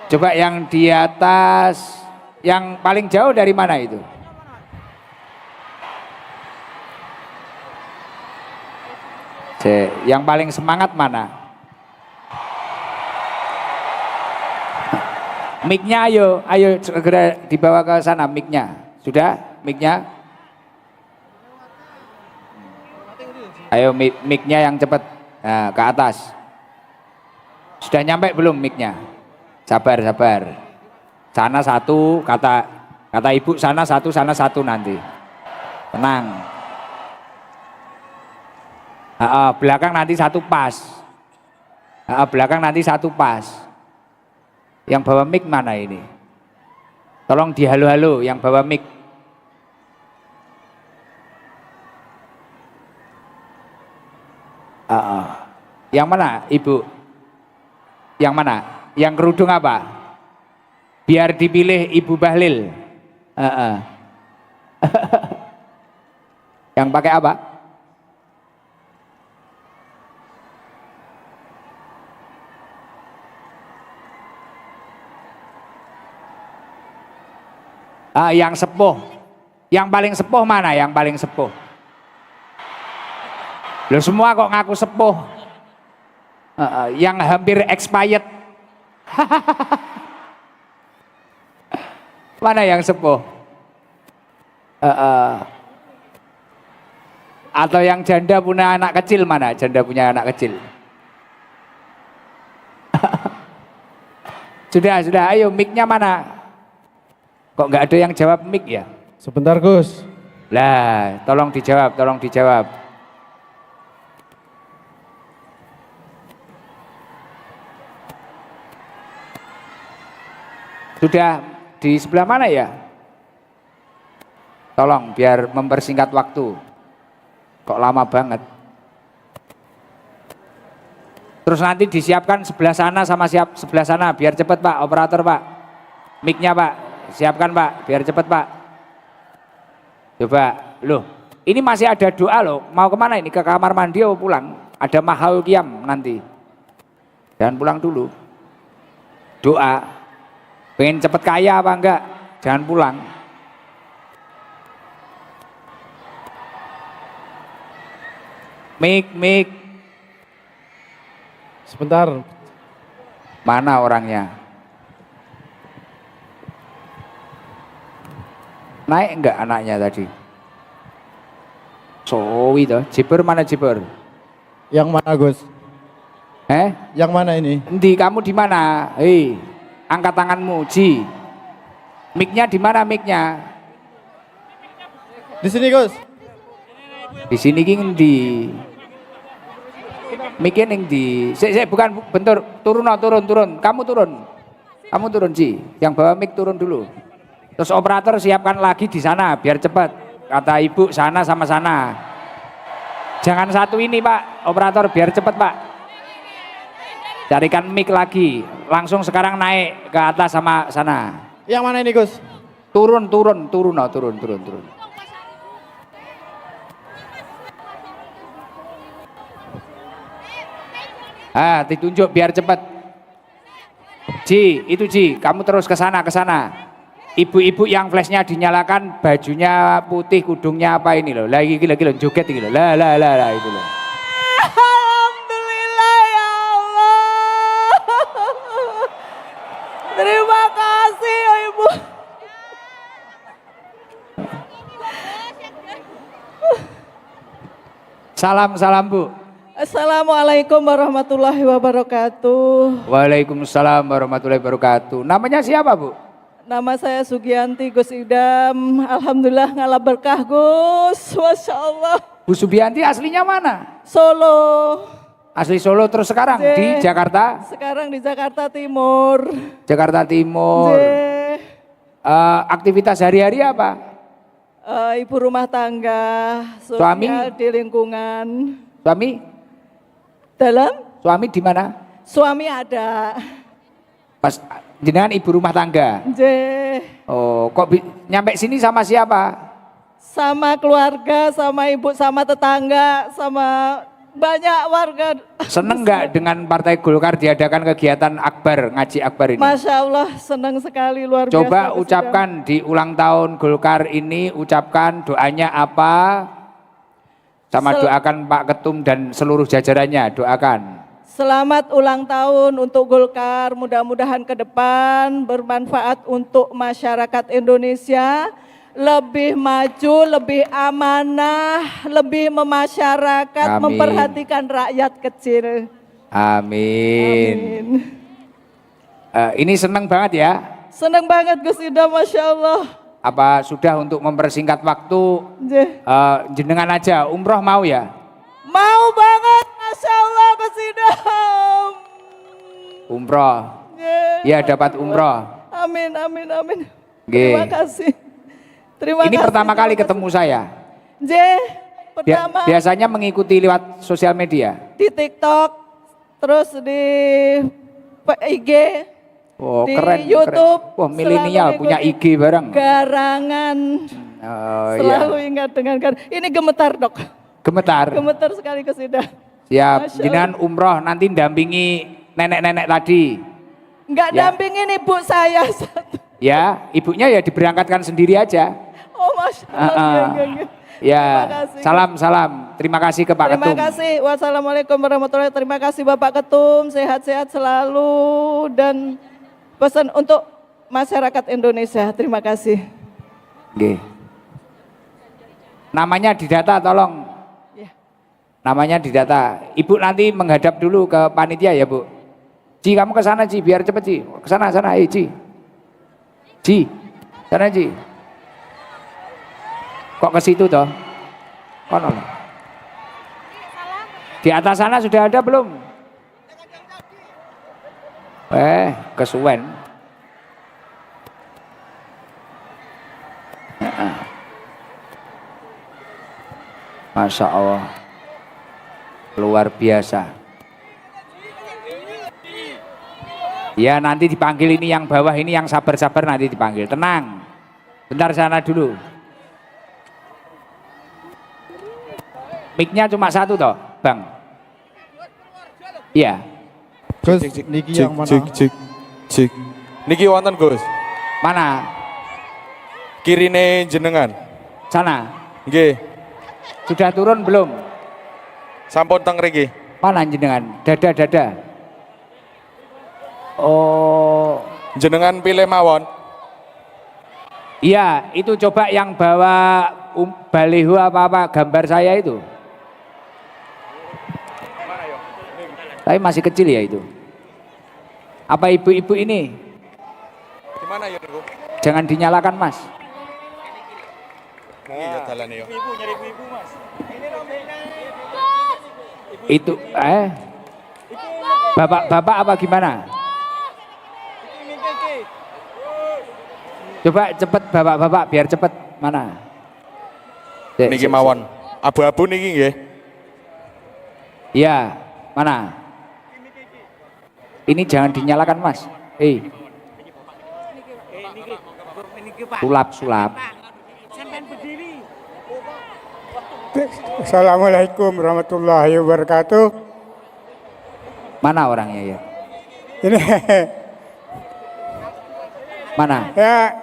Coba yang di atas, yang paling jauh dari mana itu? Yang paling semangat mana? Mic-nya ayo segera dibawa ke sana mic-nya. Sudah mic-nya? Ayo mic-nya yang cepat ke atas. Sudah nyampe belum mic-nya? Sabar. Sana satu, kata ibu sana satu nanti. Tenang. Belakang nanti satu pas. Belakang nanti satu pas. Yang bawa mic mana ini? Tolong di halo-halo yang bawa mic. Yang mana ibu? Yang mana? Yang kerudung apa? Biar dipilih Ibu Bahlil. Yang pakai apa? Yang sepuh. Yang paling sepuh mana? Yang paling sepuh. Loh semua kok ngaku sepuh. Yang hampir expired. Mana yang sepuh? Atau yang janda punya anak kecil mana? Janda punya anak kecil. Sudah, ayo mic-nya mana? Kok nggak ada yang jawab mic ya? Sebentar Gus. Lah, tolong dijawab. Sudah di sebelah mana ya? Tolong biar mempersingkat waktu. Kok lama banget? Terus nanti disiapkan sebelah sana sama sebelah sana biar cepet Pak, operator Pak. Mic-nya Pak, siapkan Pak, biar cepet Pak. Coba, loh, ini masih ada doa loh. Mau kemana ini? Ke kamar mandi atau pulang? Ada mahal qiyam nanti. Jangan pulang dulu. Doa. Pengen cepet kaya apa enggak? Jangan pulang. Mic. Sebentar. Mana orangnya? Naik enggak anaknya tadi? Sowi toh. Jiber mana Jiber? Yang mana Gus? Yang mana ini? Endi kamu di mana? Hei, angkat tanganmu, Ji. Mic-nya di mana mic-nya? Di sini Gus. Di sini ki ngendi? Mic-nya ning ndi? Sik bukan bentur, turun. Kamu turun Ji. Yang bawa mic turun dulu. Terus operator siapkan lagi di sana biar cepat. Kata ibu sana sama sana. Jangan satu ini Pak, operator biar cepet Pak. Carikan mic lagi, langsung sekarang naik ke atas sama sana. Yang mana ini Gus? Turun. Ah, ditunjuk biar cepet. Ji, kamu terus ke sana. Ibu-ibu yang flashnya dinyalakan, bajunya putih, kudungnya apa ini loh. Lagi loh, joget ini loh. Lah itu loh. Alhamdulillah ya Allah. Terima kasih ya Ibu. Salam Bu. Assalamualaikum warahmatullahi wabarakatuh. Waalaikumsalam warahmatullahi wabarakatuh. Namanya siapa Bu? Nama saya Sugianti Gus Idam. Alhamdulillah ngalah berkah Gus. Masya Allah. Bu Subianti aslinya mana? Solo. Asli Solo terus sekarang di Jakarta? Sekarang di Jakarta Timur. Jakarta Timur. Aktivitas hari-hari apa? Ibu rumah tangga, Suami? sosial di lingkungan. Suami? Suami di mana? Suami ada. Pas jenengan ibu rumah tangga. Oh, kok nyampe sini sama siapa? Sama keluarga, sama ibu, sama tetangga, sama banyak warga. Seneng nggak dengan Partai Golkar diadakan kegiatan akbar, ngaji akbar ini? Masya Allah, senang sekali, luar biasa. Coba ucapkan di ulang tahun Golkar ini, ucapkan doanya apa? Sama doakan Pak Ketum dan seluruh jajarannya, doakan. Selamat ulang tahun untuk Golkar, mudah-mudahan ke depan bermanfaat untuk masyarakat Indonesia, lebih maju, lebih amanah, lebih memasyarakat, Amin. memperhatikan rakyat kecil. Amin. Ini seneng banget ya? Senang banget Gus Ida, Masya Allah. Apa sudah untuk mempersingkat waktu, jenengan aja umroh mau ya? Mau banget, Masya Allah Gus Ida. Umroh, ya dapat umroh. Amin. Nggih. Terima kasih. Ini pertama kali ketemu saya. Pertama Biasanya mengikuti lewat sosial media. di TikTok, terus di IG, Oh, di keren. YouTube. Wah, milenial punya IG bareng. Garangan. Oh, Selalu iya. ingat dengan ini gemetar Dok. Gemetar. Gemetar sekali ke Sida. Siap. Masya Jenengan umroh nanti dampingi nenek-nenek tadi. Enggak Ya. dampingin ibu saya satu. Ya, ibunya ya diberangkatkan sendiri aja. Oh Masya Allah. Ya, Terima kasih. salam. Terima kasih ke Pak Terima Ketum. kasih. Wassalamualaikum warahmatullahi wabarakatuh. Terima kasih Bapak Ketum. Sehat-sehat selalu dan pesan untuk masyarakat Indonesia. Terima kasih. Nggih. Namanya didata tolong. Ya. Namanya didata. Ibu nanti menghadap dulu ke panitia ya, Bu. Ci, kamu ke sana, Ci, biar cepet, Ci. Ke sana, Ci. Ci, sana, Ci. Kok ke situ toh? Kono. Di atas sana sudah ada belum? Kesuwen. Masya Allah. Luar biasa. Ya nanti dipanggil ini yang bawah ini yang sabar-sabar nanti dipanggil. Tenang. Bentar sana dulu. Mic-nya cuma satu toh, Bang? Iya. Gus, niki yang mana? Cik. Niki wonten Gus. Mana? Kirine jenengan. Sana. Nggih. Sudah turun belum? Sampun teng mriki. Mana jenengan? Dada. Oh. Jenengan pilih mawon. Iya, itu coba yang bawa baliho apa-apa gambar saya itu. Tapi masih kecil ya itu. Apa ibu-ibu ini? Di mana ya niku? Jangan dinyalakan, Mas. Iya dalane yo. Ibu nyari ibu Mas. Itu Bapak apa gimana? Coba cepet bapak-bapak biar cepet mana? Niki mawon. Abu-abu niki nggih. Ya, mana? Ini jangan dinyalakan Mas. Sulap. Assalamualaikum warahmatullahi wabarakatuh. Mana orangnya ya? Ini Mana? ya.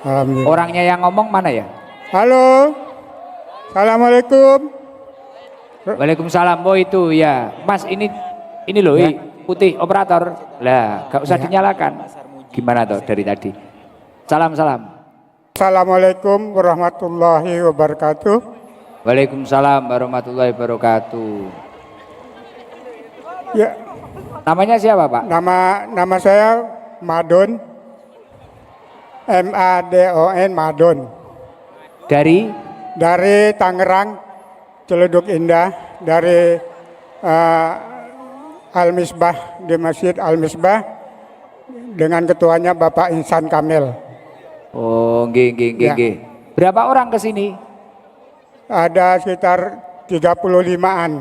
Alhamdulillah. Orangnya yang ngomong mana ya? Halo. Assalamualaikum. Waalaikumsalam. Oh itu ya. Mas ini loh, putih operator. Lah, gak usah dinyalakan. Gimana tuh dari tadi? Salam. Assalamualaikum warahmatullahi wabarakatuh. Waalaikumsalam warahmatullahi wabarakatuh. Ya, Namanya siapa, Pak? nama saya Madon. MADON Madon. Dari Dari Tangerang, Celeduk Indah, dari Al-Misbah, di Masjid Al-Misbah dengan ketuanya Bapak Insan Kamil. Oh, nggih. Berapa orang ke sini? Ada sekitar 35-an.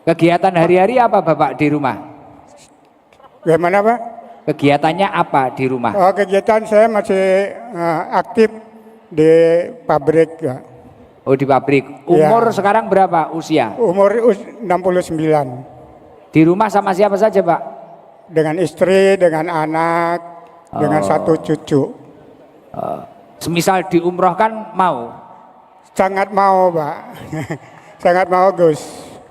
Kegiatan hari-hari apa Bapak di rumah? Gimana Pak? Kegiatannya apa di rumah? Oh, kegiatan saya masih aktif di pabrik. Ya. Oh, di pabrik. Umur sekarang berapa usia? Umur 69. Di rumah sama siapa saja, Pak? Dengan istri, dengan anak, dengan satu cucu. Semisal diumrohkan mau? Sangat mau Pak. Sangat mau Gus.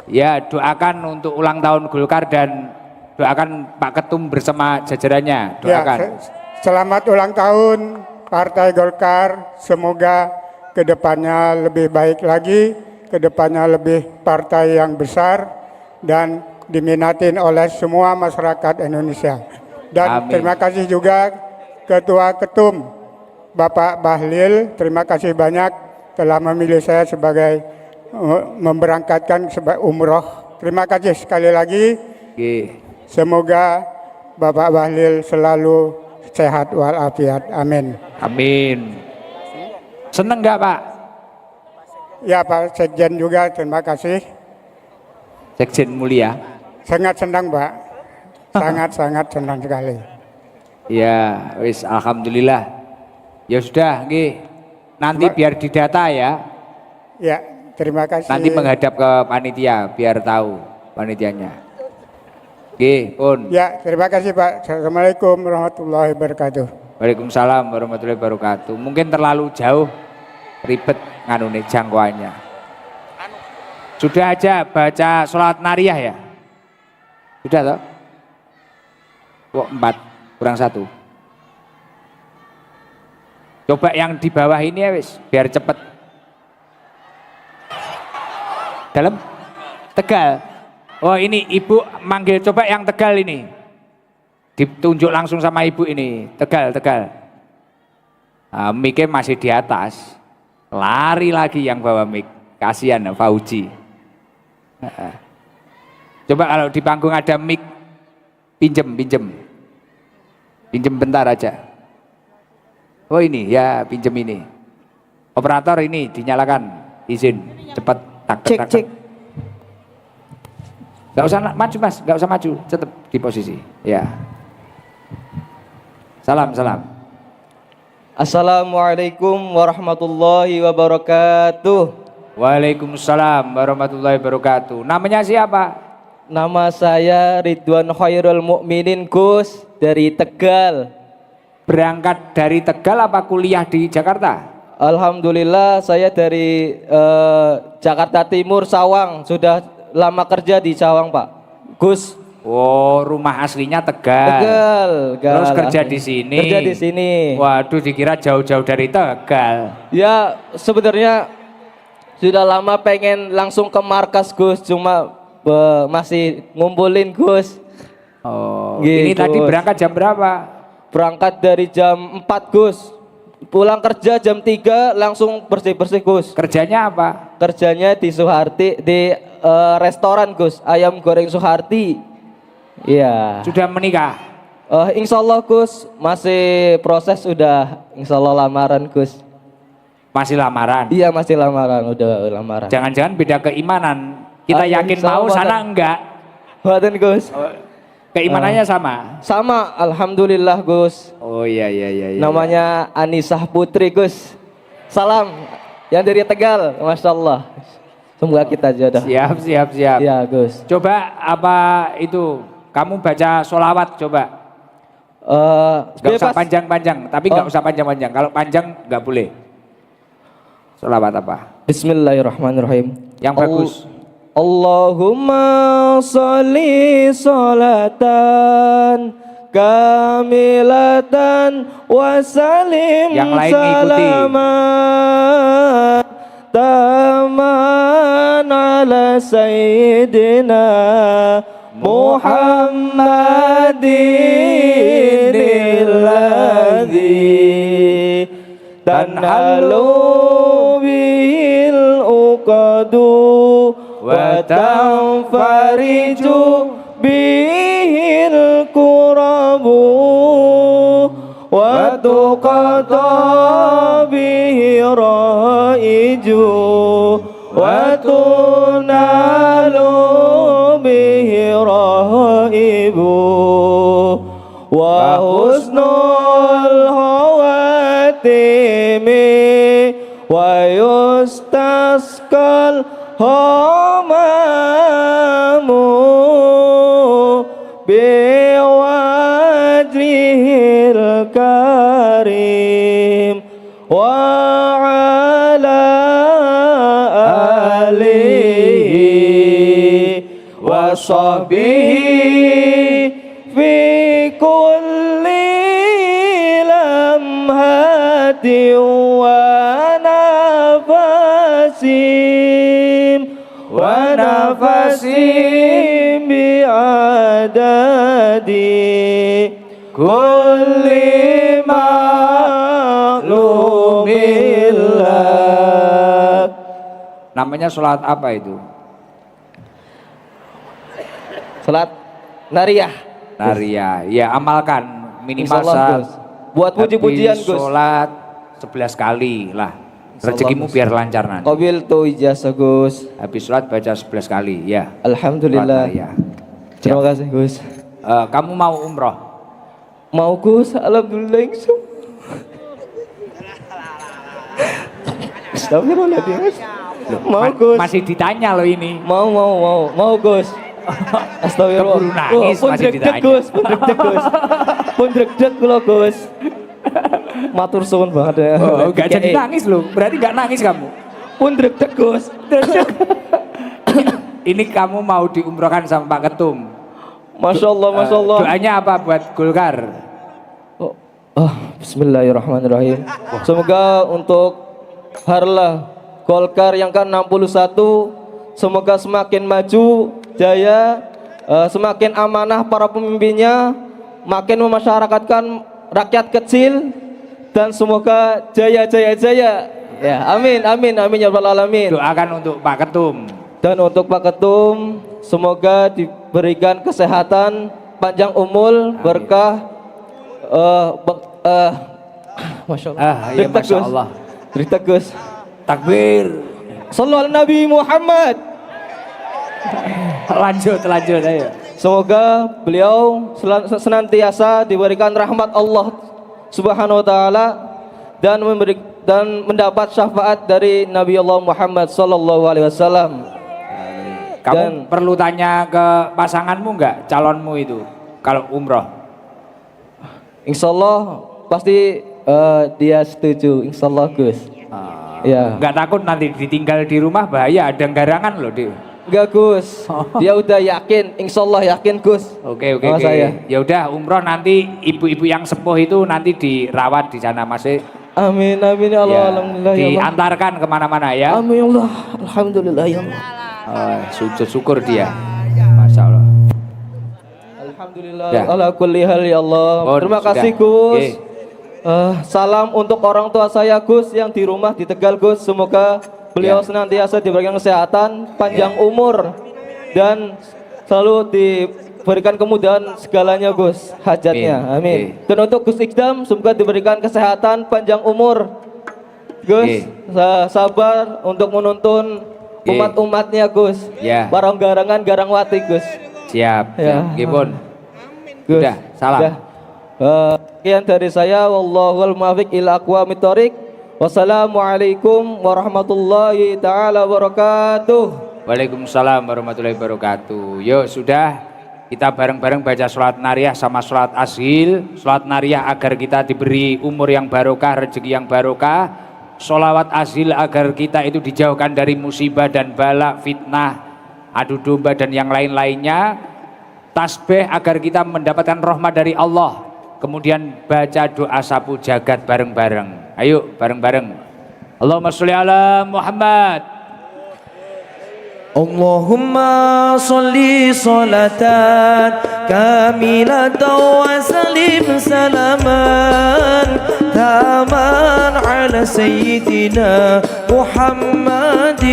Ya, doakan untuk ulang tahun Golkar dan doakan Pak Ketum bersama jajarannya. Doakan. Ya, selamat ulang tahun Partai Golkar. Semoga kedepannya lebih baik lagi, kedepannya lebih partai yang besar dan diminatin oleh semua masyarakat Indonesia. Dan Amin. terima kasih juga Ketua Ketum Bapak Bahlil, terima kasih banyak telah memilih saya sebagai memberangkatkan umroh. Terima kasih sekali lagi. Nggih. Semoga Bapak Bahlil selalu sehat walafiat. Amin. Amin. Seneng nggak Pak? Ya Pak Sekjen juga terima kasih. Sekjen mulia. Sangat senang Pak. Sangat senang sekali. Ya, wis alhamdulillah. Ya sudah, nggih. Nanti biar didata ya. Ya, terima kasih. Nanti menghadap ke panitia biar tahu panitianya. Nggih, pun. Ya, terima kasih Pak. Assalamualaikum warahmatullahi wabarakatuh. Waalaikumsalam warahmatullahi wabarakatuh. Mungkin terlalu jauh, ribet nganune jangkauannya. Sudah aja baca sholat nariyah ya? Sudah toh? Kok 4 kurang 1. Coba yang di bawah ini ya wis, biar cepet. Dalam Tegal. Oh ini ibu manggil, coba yang Tegal ini. Ditunjuk langsung sama ibu ini. Tegal. Nah, mic-nya masih di atas. Lari lagi yang bawa mic. Kasihan Fauji. Coba kalau di panggung ada mic, pinjem bentar aja. Oh ini ya, pinjem ini. Operator ini dinyalakan, izin cepat. Cek. Gak usah maju Mas, gak usah maju, tetap di posisi. Ya. Salam. Assalamualaikum warahmatullahi wabarakatuh. Waalaikumsalam warahmatullahi wabarakatuh. Namanya siapa? Nama saya Ridwan Khairul Mukminin Gus dari Tegal. Berangkat dari Tegal apa kuliah di Jakarta? Alhamdulillah saya dari Jakarta Timur, Sawang. Sudah lama kerja di Sawang Pak Gus. Oh, rumah aslinya Tegal. Terus kerja di sini. Kerja di sini. Waduh, dikira jauh-jauh dari Tegal. Ya sebenarnya sudah lama pengen langsung ke markas Gus, cuma masih ngumpulin Gus. Oh, Gitu, ini tadi Gus. berangkat jam berapa? Berangkat dari jam 4 Gus. Pulang kerja jam 3 langsung bersih-bersih Gus. Kerjanya apa? Kerjanya di Suharti, di restoran Gus, ayam goreng Suharti. Iya. Sudah menikah? Insya Allah Gus, masih proses, udah insya Allah lamaran Gus. Masih lamaran. Iya masih lamaran, udah lamaran. Jangan-jangan beda keimanan. Kita Ah, yakin sama, mau, sana Pak. enggak. Mboten Gus. Keimanannya sama. Sama, alhamdulillah Gus. Oh iya iya iya. iya. Namanya Anisah Putri Gus. Salam yang dari Tegal, masya Allah. Semoga kita jodoh. Siap siap siap. Ya Gus. Coba apa itu? Kamu baca sholawat coba. Gak usah Bebas. panjang-panjang, tapi nggak Oh. usah panjang-panjang. Kalau panjang nggak boleh. Sholawat apa? Bismillahirrahmanirrahim. Yang bagus. Allahumma sholli sholatan kamilatan wa salim Yang lain ngikuti. salaman taman ala sayyidina Muhammadin alladhi tanhalu bihil uqadu wa tanfariju bihil kurabu wa tuqata bihi raiju wa tunalu bihi raibu wa husnul hawatimi wa yustasqal hamamu biwajhil karim wa ala alihi wa sahbihi fi kulli lamhati wa nafasim wa nafasim bi'adadi kulli maklumillah. Namanya sholat apa itu? Salat nariyah. Naria. Ya amalkan minimal Insyaallah, Gus. Buat puji-pujian, habis Gus. sholat 11 kali lah. Rezekimu Gus. biar lancar nanti. Qabil tu ijazah Gus. Habis sholat baca 11 kali ya. Alhamdulillah. Sholat naria. Terima kasih Gus. Kamu mau umroh? Mau Gus, alhamdulillah insya. Astagfirullahaladzim. Mau Gus. Masih ditanya loh ini. Mau Gus. Astagfirullah. Keburu nangis, Pun masih deg-deg ditanya. Gus, pun deg-deg Gus. Pun deg-deg kula Gus. Matur suwun banget ya. Oh, enggak jadi nangis loh. Berarti enggak nangis kamu. Pun deg-deg Gus. Ini kamu mau diumrohkan sama Pak Ketum. Masya Allah, Masya Allah. Doanya apa buat Golkar? Bismillahirrahmanirrahim. Semoga untuk Harlah Golkar yang ke-61 semoga semakin maju, jaya, semakin amanah para pemimpinnya, makin memasyarakatkan rakyat kecil, dan semoga jaya. Ya, amin ya rabbal alamin. Doakan untuk Pak Ketum. Dan untuk Pak Ketum, semoga diberikan kesehatan, panjang umur, berkah. Masya Allah. Ya Masya Allah. Cerita Gus. Takbir. Sallallahu ala Nabi Muhammad. Lanjut ayo. Semoga beliau senantiasa diberikan rahmat Allah Subhanahu wa taala dan mendapat syafaat dari Nabi Allah Muhammad sallallahu alaihi wasallam. Kamu perlu tanya ke pasanganmu enggak, calonmu itu kalau umroh? Insyaallah pasti dia setuju, insyaallah Gus. Ya. Enggak takut nanti ditinggal di rumah bahaya, ada garangan loh dia. Enggak Gus, dia udah yakin, insyaallah yakin Gus. Oke. Sama saya. Ya udah umroh nanti ibu-ibu yang sepuh itu nanti dirawat di sana masih. Amin ya Allah, Ya, alhamdulillah ya Allah. diantarkan kemana-mana ya. Amin ya Allah, alhamdulillah ya Allah. Sujud syukur dia. Masya Allah. Alhamdulillah Ya. ala kulli hal ya Allah. Oh, Terima sudah. kasih Gus. Oke. Salam untuk orang tua saya Gus yang di rumah di Tegal Gus. Semoga beliau Ya. senantiasa diberikan kesehatan, panjang umur, dan selalu diberikan kemudahan segalanya Gus, hajatnya. Amin. Amin. Dan untuk Gus Ikdam semoga diberikan kesehatan, panjang umur, Gus, Oke. sabar untuk menuntun Oke. umat-umatnya Gus. Ya. Barang garangan garang wati Gus. Siap. Ya. Nggih pun. Gus. Udah, salam. Udah. Sekian dari saya, wallahul muwaffiq ila aqwamit thoriq. Wassalamualaikum warahmatullahi taala wabarakatuh. Waalaikumsalam warahmatullahi wabarakatuh. Yuk sudah, kita bareng-bareng baca sholat nariyah sama sholat ashil. Sholat nariyah agar kita diberi umur yang barokah, rezeki yang barokah. Sholawat ashil agar kita itu dijauhkan dari musibah dan bala, fitnah, adu domba dan yang lain-lainnya. Tasbih agar kita mendapatkan rahmat dari Allah. Kemudian baca doa sapu jagat bareng-bareng. Ayo bareng-bareng. Allahumma sholli ala Muhammad. Allahumma sholli salatan kamilatan wa salim salaman taman ala sayyidina Muhammadin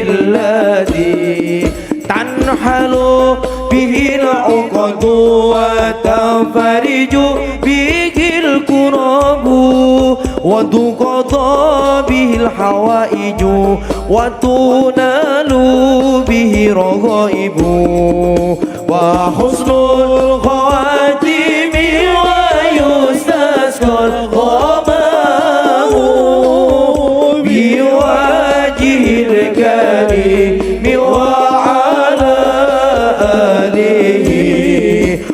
alladhi tanhalu bihi al-uqadu wa tanfariju bihi al-kurabu wa tuqadha bihi al-hawaiju wa tunalu bihi raghaibu wa husnul khawatimi wa yustasqal ghamamu biwajhil karimi wa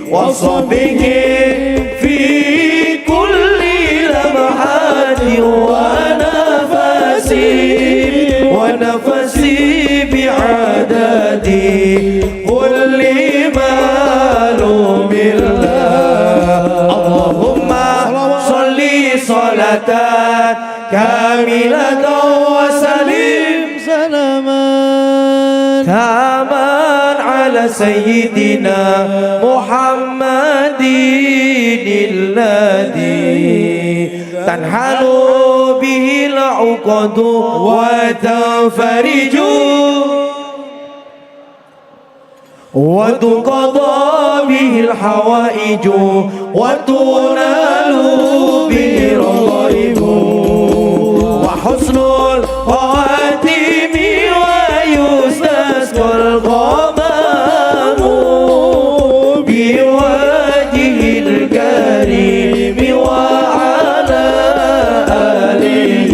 وصبه في كل لمحات ونفسي بعدد كل معلوم الله اللهم صل صلاة كاملة وسلم سلاما تاما على سيدنا محمد الذي تنحل به العقد وتنفرج وتقضى به الحوائج وتنال به الرغائب وحسن الخواتم ويستسقى الغمام بوجه الكريم وعلى آله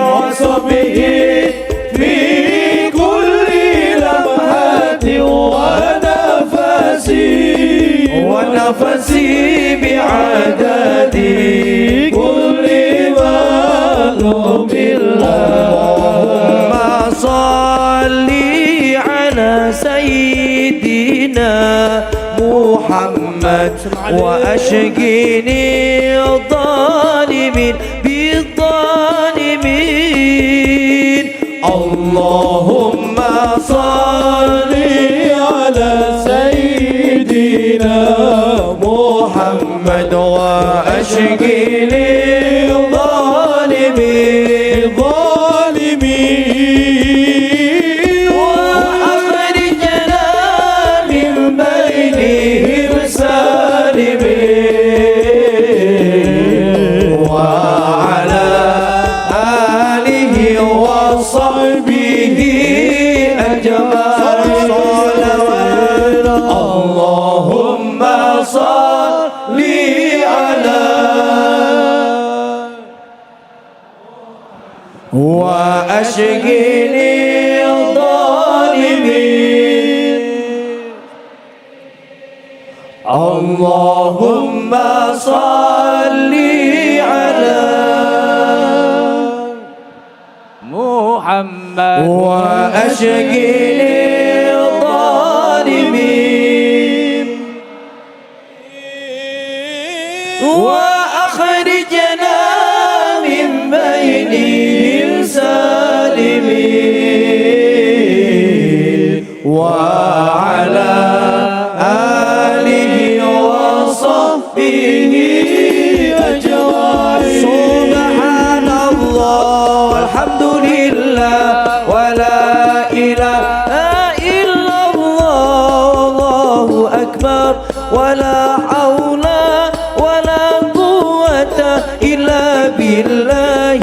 وصحبه في كل لمحة ونفسي بعدد كل معلوم اللهم صل على سيدنا محمد وأشقني الظالمين بالظالمين اللهم صل على سيدنا محمد وأشقني الظالمين وأخرجنا من بينهم سالمين وعلى آله وصحبه أجمعين اللهم صل على وأشقني الظالمين اللهم صل على Muhammad وأشقني الظالمين وأخرجنا من بينهم سالمين وعلى آله وصحبه أجمعين سبحان الله والحمد لله ولا إله إلا الله الله أكبر ولا حول ولا قوة إلا بالله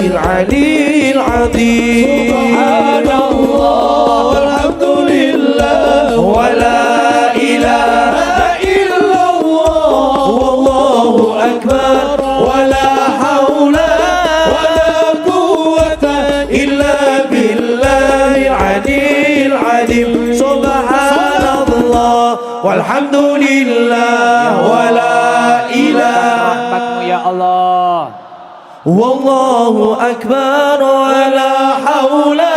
walhamdulillah wa la ilaha Rahmatmu ya Allah. wallahu akbar wa la haula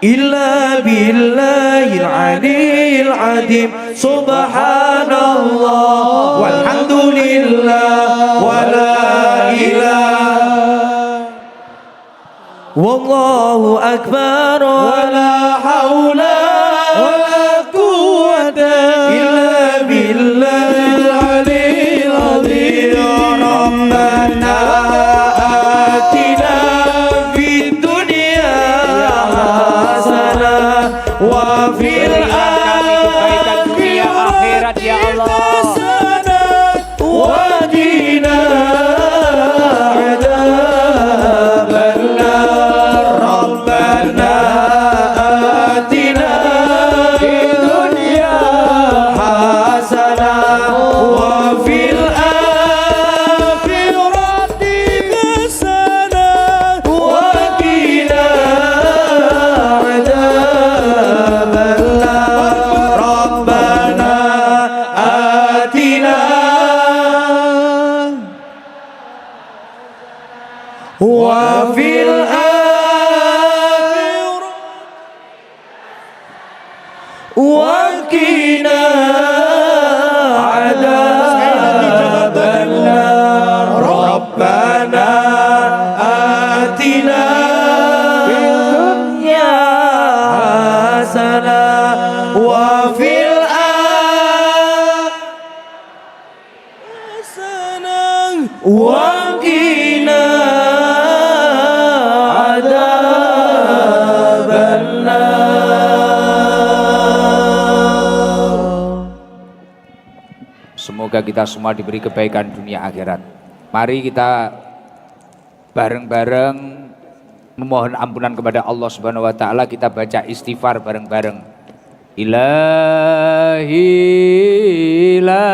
إلا بالله العلي العظيم سبحان الله والحمد لله ولا إله والله أكبر ولا حول ولا قوة إلا بالله العلي العظيم ربنا آتنا في الدنيا وفي akhirat ya Allah. وقنا عذاب النار ربنا آتنا في الدنيا حسنة وفي الآخرة حسنة وقنا عذاب النار ربنا آتنا وفي الآخرة وقنا عذاب النار ربنا آتنا في الدنيا حسنة وفي الآخرة حسنة وقنا عذاب النار. Semoga kita semua diberi kebaikan dunia akhirat. Mari kita bareng-bareng memohon ampunan kepada Allah Subhanahu wa taala. Kita baca istighfar bareng-bareng. Ilahi la